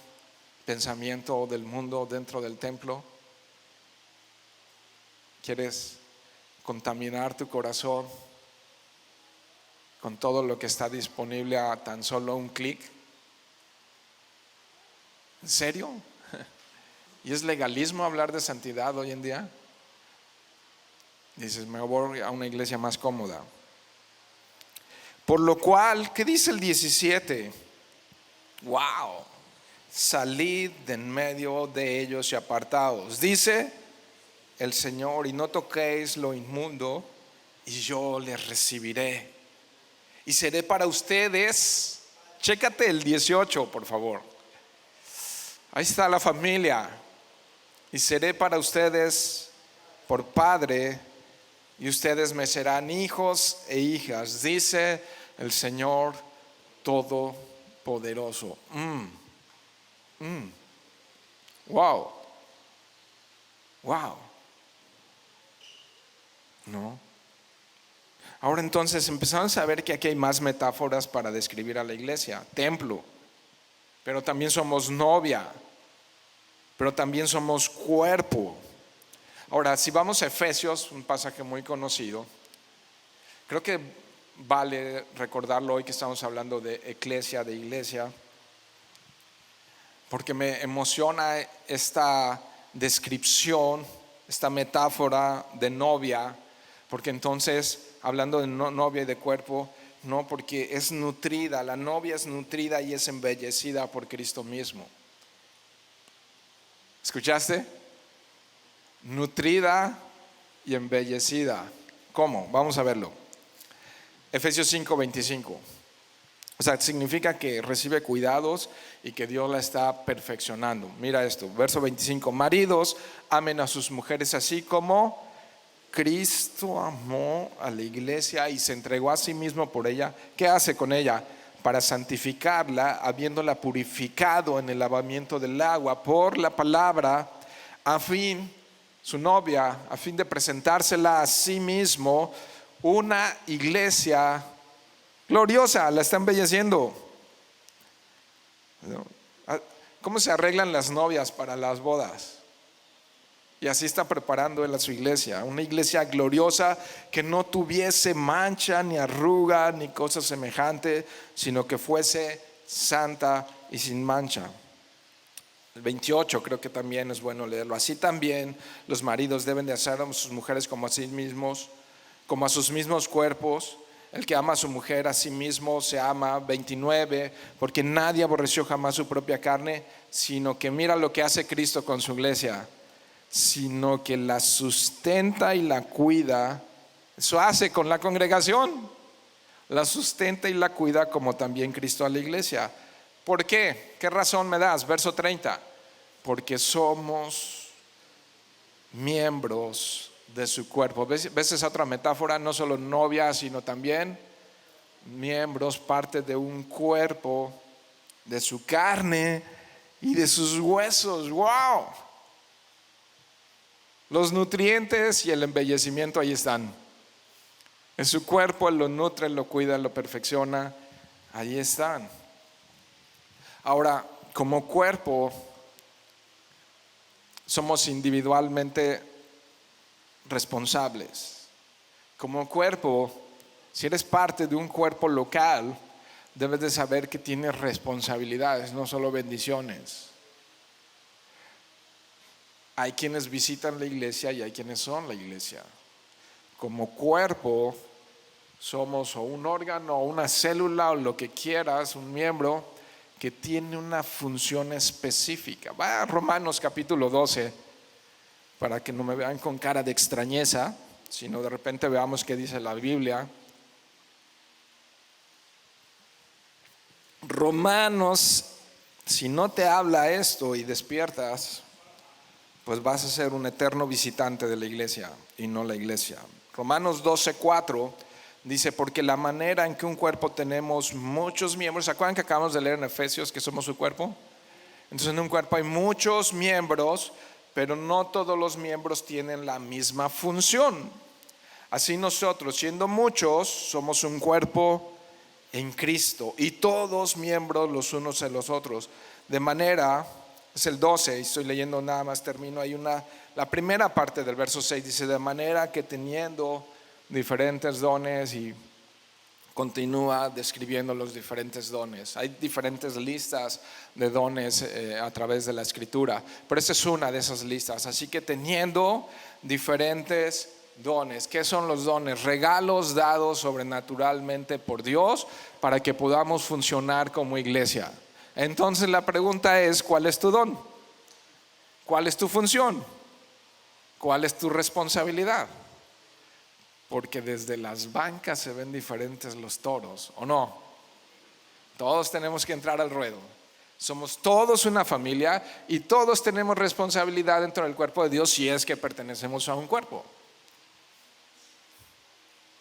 pensamiento del mundo dentro del templo? ¿Quieres contaminar tu corazón con todo lo que está disponible a tan solo un clic? ¿En serio? ¿Y es legalismo hablar de santidad hoy en día? Dices, me voy a una iglesia más cómoda. Por lo cual, ¿qué dice el 17? ¡Wow! Salid de en medio de ellos y apartaos. Dice el Señor, y no toquéis lo inmundo, y yo les recibiré. Y seré para ustedes, chécate el 18, por favor. Ahí está la familia. Y seré para ustedes por padre, y ustedes me serán hijos e hijas, dice el Señor Todopoderoso. Wow. Wow. No. Ahora entonces empezamos a ver que aquí hay más metáforas para describir a la iglesia. Templo, pero también somos novia, pero también somos cuerpo. Ahora, si vamos a Efesios, un pasaje muy conocido, creo que vale recordarlo hoy que estamos hablando de eclesia, de iglesia, porque me emociona esta descripción, esta metáfora de novia, porque entonces, hablando de novia y de cuerpo, no, porque es nutrida, la novia es nutrida y es embellecida por Cristo mismo. ¿Escuchaste? Nutrida y embellecida. ¿Cómo? Vamos a verlo. Efesios 5:25. O sea, significa que recibe cuidados y que Dios la está perfeccionando. Mira esto, verso 25. Maridos, amen a sus mujeres así como Cristo amó a la iglesia y se entregó a sí mismo por ella. ¿Qué hace con ella? Para santificarla, habiéndola purificado en el lavamiento del agua por la palabra, a fin, su novia, a fin de presentársela a sí mismo una iglesia gloriosa. La está embelleciendo. ¿Cómo se arreglan las novias para las bodas? Y así está preparando él a su iglesia, una iglesia gloriosa que no tuviese mancha, ni arruga, ni cosa semejante, sino que fuese santa y sin mancha. El 28 creo que también es bueno leerlo. Así también los maridos deben de hacer a sus mujeres como a sí mismos, como a sus mismos cuerpos. El que ama a su mujer a sí mismo se ama. 29, porque nadie aborreció jamás su propia carne, sino que mira lo que hace Cristo con su iglesia, sino que la sustenta y la cuida. Eso hace con la congregación, la sustenta y la cuida como también Cristo a la iglesia. ¿Por qué? ¿Qué razón me das? Verso 30. Porque somos miembros de su cuerpo. ¿Ves esa otra metáfora? No solo novia, sino también miembros, parte de un cuerpo, de su carne y de sus huesos. ¡Wow! Los nutrientes y el embellecimiento ahí están. En su cuerpo Él lo nutre, lo cuida, lo perfecciona. Ahí están. Ahora, como cuerpo, somos individualmente responsables. Como cuerpo, si eres parte de un cuerpo local, debes de saber que tienes responsabilidades, no solo bendiciones. Hay quienes visitan la iglesia y hay quienes son la iglesia. Como cuerpo somos o un órgano o una célula o lo que quieras, un miembro que tiene una función específica. Va a Romanos capítulo 12 para que no me vean con cara de extrañeza, sino de repente veamos qué dice la Biblia. Romanos, si no te habla esto y despiertas, pues vas a ser un eterno visitante de la iglesia y no la iglesia. Romanos 12:4 dice, porque la manera en que un cuerpo tenemos muchos miembros, ¿se acuerdan que acabamos de leer en Efesios que somos su cuerpo? Entonces en un cuerpo hay muchos miembros, pero no todos los miembros tienen la misma función. Así nosotros, siendo muchos, somos un cuerpo en Cristo y todos miembros los unos en los otros. De manera, es el 12, y estoy leyendo nada más, termino, la primera parte del verso 6 dice, de manera que teniendo diferentes dones, y continúa describiendo los diferentes dones. Hay diferentes listas de dones a través de la escritura, pero esta es una de esas listas. Así que teniendo diferentes dones. ¿Qué son los dones? Regalos dados sobrenaturalmente por Dios para que podamos funcionar como iglesia. Entonces la pregunta es, ¿cuál es tu don? ¿Cuál es tu función? ¿Cuál es tu responsabilidad? Porque desde las bancas se ven diferentes los toros, ¿o no? Todos tenemos que entrar al ruedo. Somos todos una familia y todos tenemos responsabilidad dentro del cuerpo de Dios si es que pertenecemos a un cuerpo.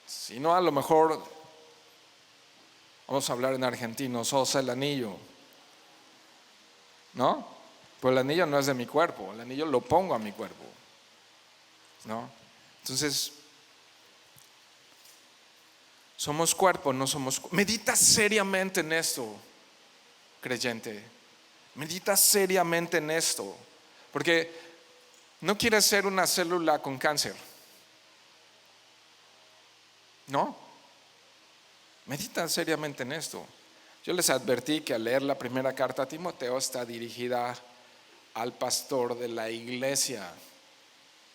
Si no, a lo mejor, vamos a hablar en argentino, sos el anillo, ¿no? Pero el anillo no es de mi cuerpo, el anillo lo pongo a mi cuerpo, ¿no? Entonces, somos cuerpo, no somos. Medita seriamente en esto, creyente. Medita seriamente en esto, porque no quieres ser una célula con cáncer, ¿no? Medita seriamente en esto. Yo les advertí que al leer la primera carta a Timoteo está dirigida al pastor de la iglesia,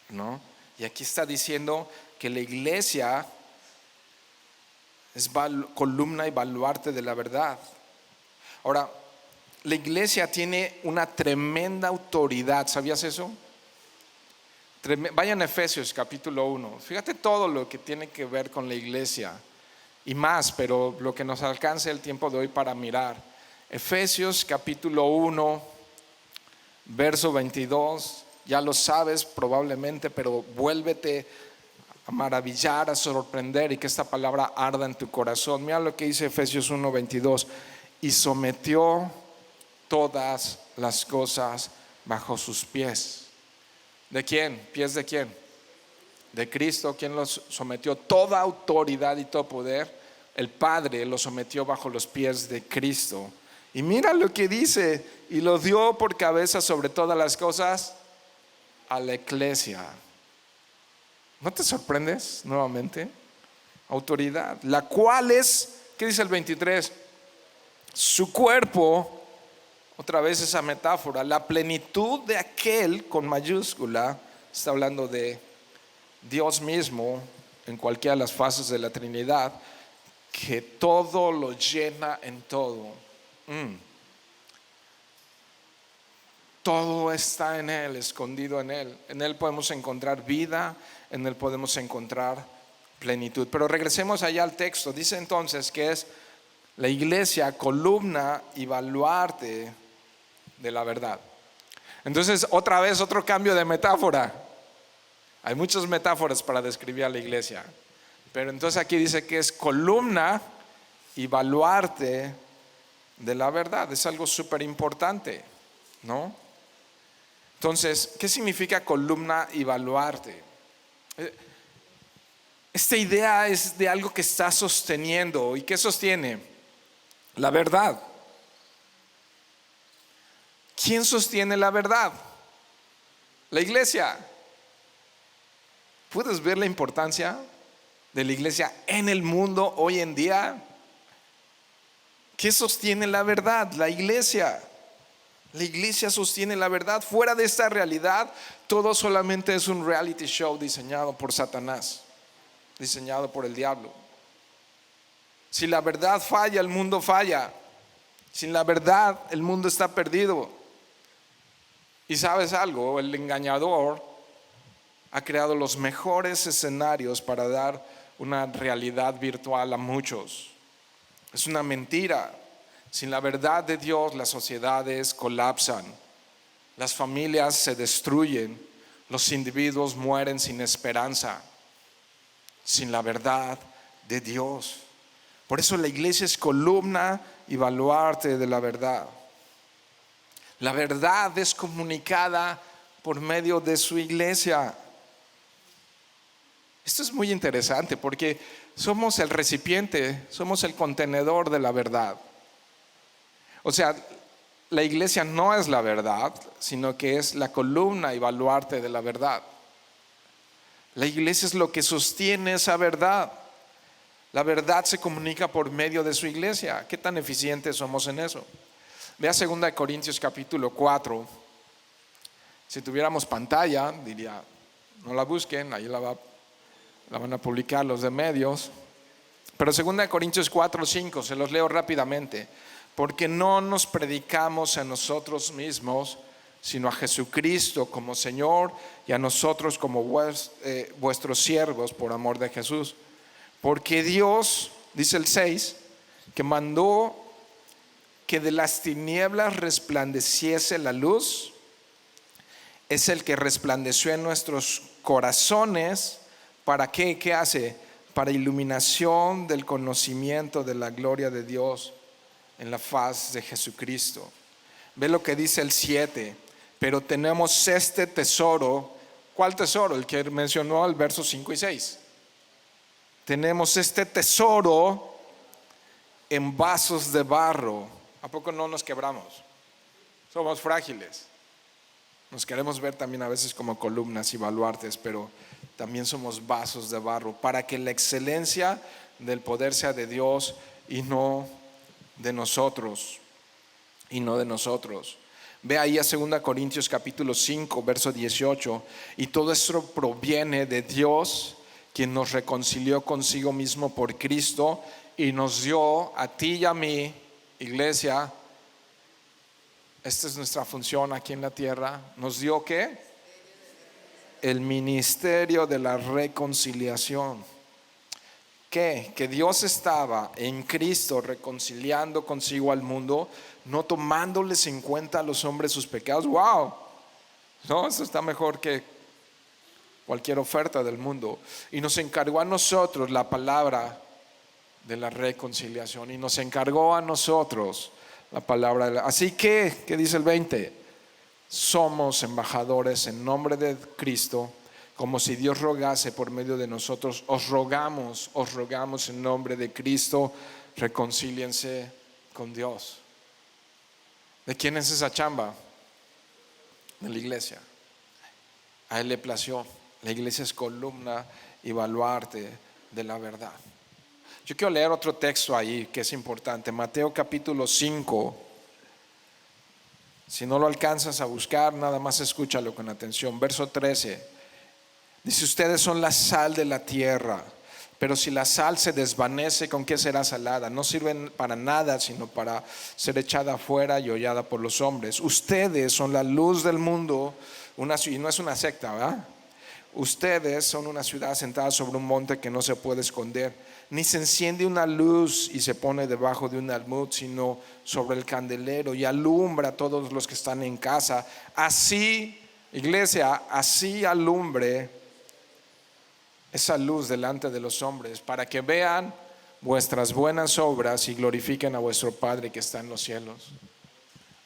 ¿no? Y aquí está diciendo que la iglesia es columna y baluarte de la verdad. Ahora, la iglesia tiene una tremenda autoridad, ¿sabías eso? Vayan a Efesios capítulo 1, fíjate todo lo que tiene que ver con la iglesia y más, pero lo que nos alcance el tiempo de hoy para mirar. Efesios capítulo 1, verso 22, ya lo sabes probablemente, pero vuélvete a maravillar, a sorprender y que esta palabra arda en tu corazón. Mira lo que dice Efesios 1, 22, y sometió todas las cosas bajo sus pies. ¿De quién? ¿Pies de quién? De Cristo. ¿Quién los sometió? Toda autoridad y todo poder. El Padre lo sometió bajo los pies de Cristo. Y mira lo que dice, y lo dio por cabeza sobre todas las cosas a la iglesia. ¿No te sorprendes nuevamente? Autoridad, la cual es, ¿qué dice el 23? Su cuerpo. Otra vez esa metáfora, la plenitud de aquel con mayúscula, está hablando de Dios mismo en cualquiera de las fases de la Trinidad, que todo lo llena en todo. Todo está en Él, escondido en Él. En Él podemos encontrar vida, en Él podemos encontrar plenitud. Pero regresemos allá al texto. Dice entonces que es la iglesia, columna y baluarte de la verdad. Entonces, otra vez, otro cambio de metáfora. Hay muchas metáforas para describir a la iglesia, pero entonces aquí dice que es columna y baluarte de la verdad. Es algo súper importante, ¿no? Entonces, ¿qué significa columna y baluarte? Esta idea es de algo que está sosteniendo. ¿Y qué sostiene? La verdad. ¿Quién sostiene la verdad? La iglesia. ¿Puedes ver la importancia de la iglesia en el mundo hoy en día? ¿Qué sostiene la verdad? La iglesia. La iglesia sostiene la verdad. Fuera de esta realidad, todo solamente es un reality show diseñado por Satanás, diseñado por el diablo. Si la verdad falla, el mundo falla. Sin la verdad, el mundo está perdido. Y sabes algo, el engañador ha creado los mejores escenarios para dar una realidad virtual a muchos. Es una mentira. Sin la verdad de Dios, las sociedades colapsan, las familias se destruyen, los individuos mueren sin esperanza, sin la verdad de Dios. Por eso la iglesia es columna y baluarte de la verdad. La verdad es comunicada por medio de su iglesia. Esto es muy interesante porque somos el recipiente, somos el contenedor de la verdad. O sea, la iglesia no es la verdad, sino que es la columna y baluarte de la verdad. La iglesia es lo que sostiene esa verdad. La verdad se comunica por medio de su iglesia. ¿Qué tan eficientes somos en eso? Vea 2 Corintios capítulo 4. Si tuviéramos pantalla, diría, no la busquen, ahí la van a publicar los de medios. Pero 2 Corintios 4, 5, se los leo rápidamente. Porque no nos predicamos a nosotros mismos, sino a Jesucristo como Señor y a nosotros como vuestros siervos por amor de Jesús. Porque Dios, dice el 6, que mandó que de las tinieblas resplandeciese la luz, es el que resplandeció en nuestros corazones. ¿Para qué? ¿Qué hace? Para iluminación del conocimiento de la gloria de Dios en la faz de Jesucristo. Ve lo que dice el 7. Pero tenemos este tesoro. ¿Cuál tesoro? El que mencionó el verso 5 y 6. Tenemos este tesoro en vasos de barro. ¿A poco no nos quebramos? Somos frágiles. Nos queremos ver también a veces como columnas y baluartes, pero también somos vasos de barro, para que la excelencia del poder sea de Dios y no de nosotros. Y no de nosotros. Ve ahí a 2 Corintios capítulo 5, verso 18. Y todo esto proviene de Dios, quien nos reconcilió consigo mismo por Cristo y nos dio a ti y a mí, iglesia. Esta es nuestra función aquí en la tierra. ¿Nos dio qué? El ministerio de la reconciliación. ¿Qué? Que Dios estaba en Cristo reconciliando consigo al mundo, no tomándoles en cuenta a los hombres sus pecados. ¡Wow! No, eso está mejor que cualquier oferta del mundo. Y nos encargó a nosotros la palabra de la reconciliación. Y nos encargó a nosotros la palabra de la... Así que, ¿qué dice el 20? Somos embajadores en nombre de Cristo, como si Dios rogase por medio de nosotros. Os rogamos en nombre de Cristo, reconcíliense con Dios. ¿De quién es esa chamba? De la iglesia. A Él le plació. La iglesia es columna y baluarte de la verdad. Yo quiero leer otro texto ahí que es importante. Mateo capítulo 5. Si no lo alcanzas a buscar, nada más escúchalo con atención. Verso 13. Dice: ustedes son la sal de la tierra, pero si la sal se desvanece, ¿con qué será salada? No sirven para nada, sino para ser echada afuera y hollada por los hombres. Ustedes son la luz del mundo. Y no es una secta, ¿verdad? Ustedes son una ciudad sentada sobre un monte que no se puede esconder. Ni se enciende una luz y se pone debajo de un almud, sino sobre el candelero, y alumbra a todos los que están en casa. Así, iglesia, así alumbre esa luz delante de los hombres, para que vean vuestras buenas obras y glorifiquen a vuestro Padre que está en los cielos.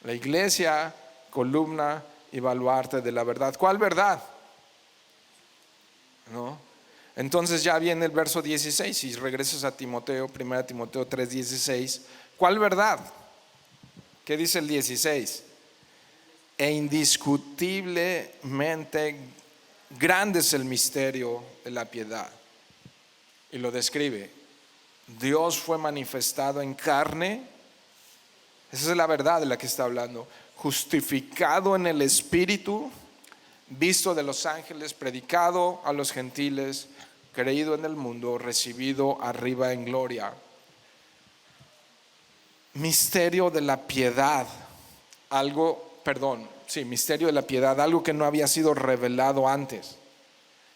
La iglesia, columna y baluarte de la verdad. ¿Cuál verdad? ¿No? Entonces ya viene el verso 16. Si regresas a Timoteo, 1 Timoteo 3:16, ¿cuál verdad? ¿Qué dice el 16? E indiscutiblemente grande es el misterio de la piedad. Y lo describe. Dios fue manifestado en carne. Esa es la verdad de la que está hablando. Justificado en el Espíritu, visto de los ángeles, predicado a los gentiles, creído en el mundo, recibido arriba en gloria. Misterio de la piedad. Misterio de la piedad, algo que no había sido revelado antes,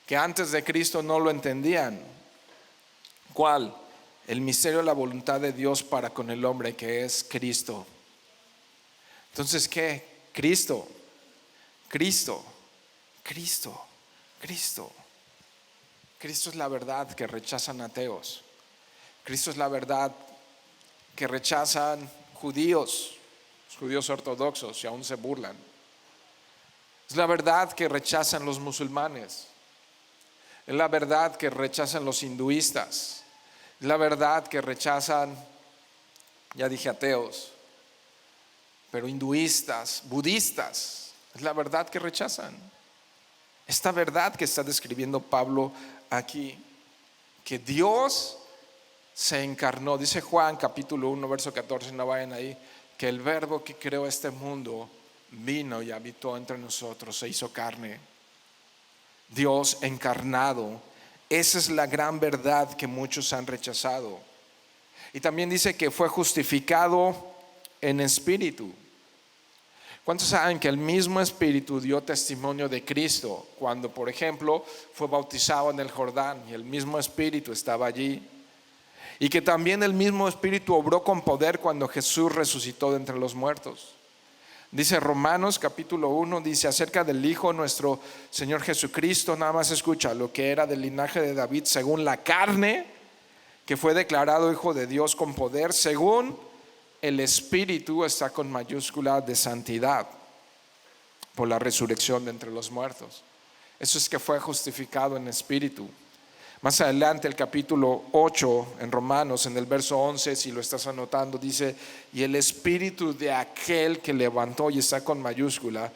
que antes de Cristo no lo entendían. ¿Cuál? el misterio de la voluntad de Dios para con el hombre, que es Cristo. Entonces, ¿qué? Cristo, Cristo, Cristo, Cristo. Cristo es la verdad que rechazan ateos. Cristo es la verdad que rechazan judíos, los judíos ortodoxos, y aún se burlan. Es la verdad que rechazan los musulmanes. Es la verdad que rechazan los hinduistas. Es la verdad que rechazan, ya dije ateos, pero hinduistas, budistas. Es la verdad que rechazan. Esta verdad que está describiendo Pablo aquí, que Dios se encarnó. Dice Juan capítulo 1 verso 14, no vayan ahí, que el verbo que creó este mundo vino y habitó entre nosotros, se hizo carne. Dios encarnado. Esa es la gran verdad que muchos han rechazado. Y también dice que fue justificado en espíritu. ¿Cuántos saben que el mismo Espíritu dio testimonio de Cristo cuando, por ejemplo, fue bautizado en el Jordán y el mismo Espíritu estaba allí? Y que también el mismo Espíritu obró con poder cuando Jesús resucitó de entre los muertos. Dice Romanos capítulo 1, dice acerca del Hijo nuestro Señor Jesucristo, nada más escucha, lo que era del linaje de David según la carne, que fue declarado Hijo de Dios con poder, según el Espíritu, está con mayúscula, de santidad, por la resurrección de entre los muertos. Eso es que fue justificado en espíritu. Más adelante el capítulo 8 en Romanos, en el verso 11, si lo estás anotando, dice: y el espíritu de aquel que levantó, y está con mayúscula,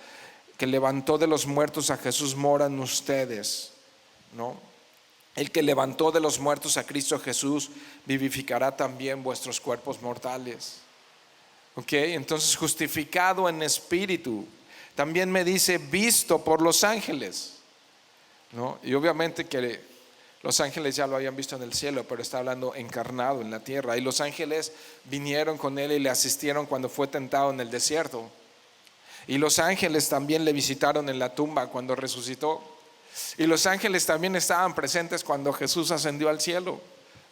que levantó de los muertos a Jesús, mora en ustedes, ¿no? El que levantó de los muertos a Cristo Jesús vivificará también vuestros cuerpos mortales. Ok, entonces justificado en espíritu. También me dice visto por los ángeles, ¿no? Y obviamente que los ángeles ya lo habían visto en el cielo, pero está hablando encarnado en la tierra. Y los ángeles vinieron con él y le asistieron cuando fue tentado en el desierto. Y los ángeles también le visitaron en la tumba cuando resucitó. Y los ángeles también estaban presentes cuando Jesús ascendió al cielo.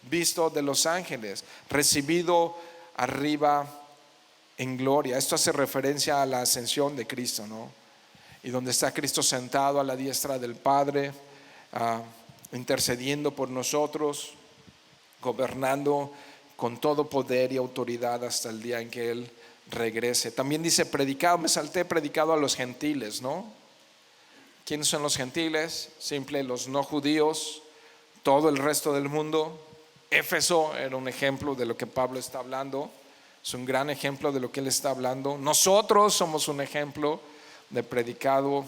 Visto de los ángeles, recibido arriba en gloria. Esto hace referencia a la ascensión de Cristo, ¿no? Y donde está Cristo sentado a la diestra del Padre, intercediendo por nosotros, gobernando con todo poder y autoridad hasta el día en que Él regrese. También dice predicado, me salté, predicado a los gentiles, ¿no? ¿Quiénes son los gentiles? Simple, los no judíos, todo el resto del mundo. Éfeso era un ejemplo de lo que Pablo está hablando. Es un gran ejemplo de lo que él está hablando. Nosotros somos un ejemplo de predicado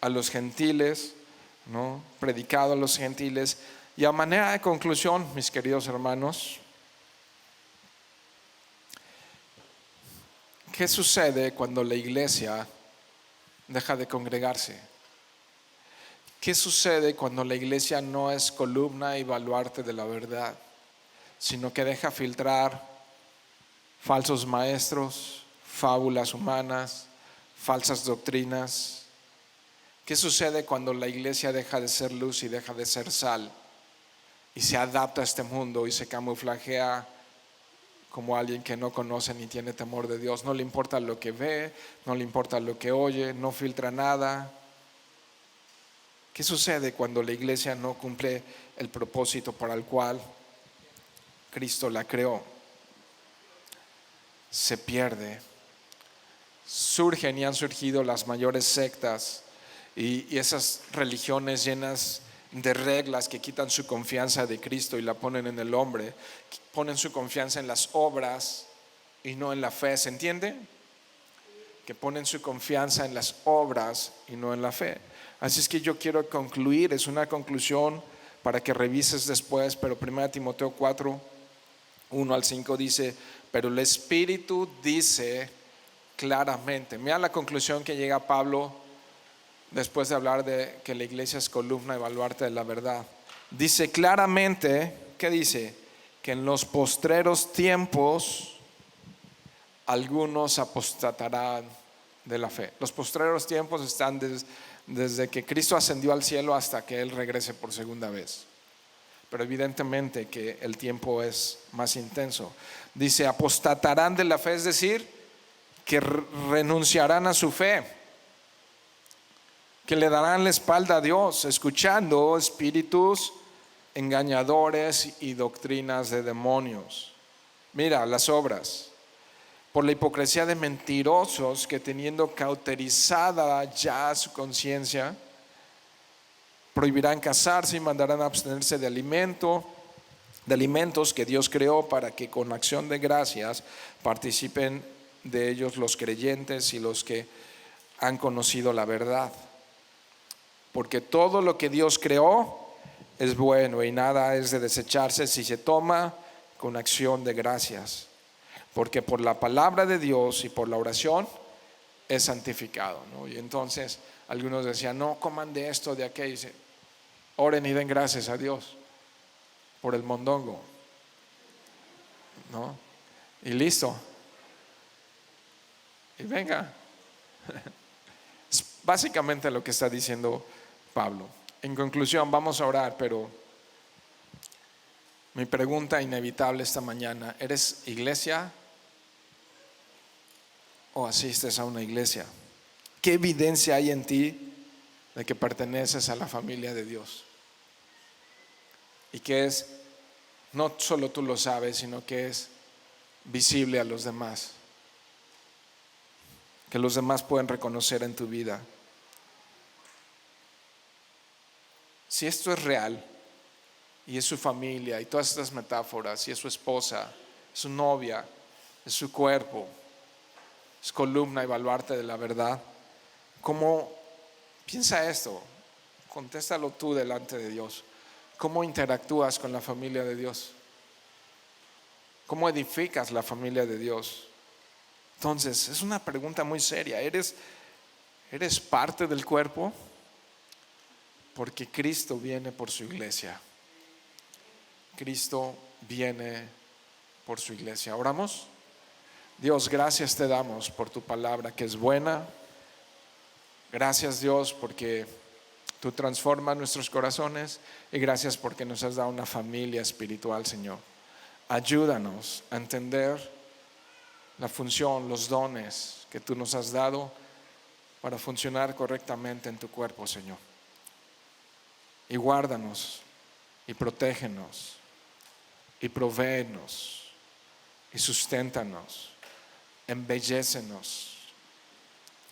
a los gentiles, ¿no? Predicado a los gentiles. Y a manera de conclusión, mis queridos hermanos, ¿qué sucede cuando la iglesia deja de congregarse? ¿Qué sucede cuando la iglesia no es columna y baluarte de la verdad, sino que deja filtrar falsos maestros, fábulas humanas, falsas doctrinas? ¿Qué sucede cuando la iglesia deja de ser luz y deja de ser sal y se adapta a este mundo y se camuflajea como alguien que no conoce ni tiene temor de Dios? No le importa lo que ve, no le importa lo que oye, no filtra nada. ¿Qué sucede cuando la iglesia no cumple el propósito para el cual Cristo la creó? Se pierde. Surgen y han surgido las mayores sectas y esas religiones llenas de reglas que quitan su confianza de Cristo y la ponen en el hombre, ponen su confianza en las obras y no en la fe. ¿Se entiende? Que ponen su confianza en las obras y no en la fe. Así es que yo quiero concluir, es una conclusión para que revises después, pero 1 Timoteo 4, 1 al 5 dice: pero el Espíritu dice claramente. Mira la conclusión que llega Pablo después de hablar de que la iglesia es columna y baluarte de la verdad. Dice claramente, ¿qué dice? Que en los postreros tiempos algunos apostatarán de la fe. Los postreros tiempos están desde que Cristo ascendió al cielo hasta que Él regrese por segunda vez. pero evidentemente que el tiempo es más intenso. Dice, apostatarán de la fe, es decir, que renunciarán a su fe, que le darán la espalda a Dios, escuchando espíritus engañadores y doctrinas de demonios. Mira las obras. Por la hipocresía de mentirosos que, teniendo cauterizada ya su conciencia, prohibirán casarse y mandarán a abstenerse de alimentos que Dios creó, para que con acción de gracias participen de ellos los creyentes y los que han conocido la verdad. Porque todo lo que Dios creó es bueno, y nada es de desecharse si se toma con acción de gracias, porque por la palabra de Dios y por la oración es santificado, ¿no? Y entonces algunos decían, no coman de esto, de aquello. Dice, oren y den gracias a Dios por el mondongo, ¿no? Y listo. Y venga. Es básicamente lo que está diciendo Pablo. En conclusión, vamos a orar, pero mi pregunta inevitable esta mañana: ¿eres iglesia o asistes a una iglesia? ¿Qué evidencia hay en ti de que perteneces a la familia de Dios? Y que es, no solo tú lo sabes, sino que es visible a los demás, que los demás pueden reconocer en tu vida. Si esto es real, y es su familia, y todas estas metáforas, y es su esposa, su novia, es su cuerpo, es columna y baluarte de la verdad, ¿cómo piensa esto? Contéstalo tú delante de Dios. ¿Cómo interactúas con la familia de Dios? ¿Cómo edificas la familia de Dios? Entonces, es una pregunta muy seria. ¿Eres parte del cuerpo? Porque Cristo viene por su iglesia. Cristo viene por su iglesia. ¿Oramos? Dios, gracias te damos por tu palabra, que es buena. Gracias, Dios, porque tú transformas nuestros corazones, y gracias porque nos has dado una familia espiritual, Señor. Ayúdanos a entender la función, los dones que tú nos has dado para funcionar correctamente en tu cuerpo, Señor. Y guárdanos, y protégenos, y provéenos, y susténtanos, embellécenos,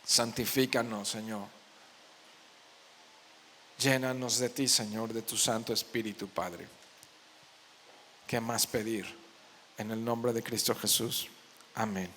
santifícanos, Señor. Llénanos de ti, Señor, de tu Santo Espíritu, Padre. ¿Qué más pedir? En el nombre de Cristo Jesús. Amén.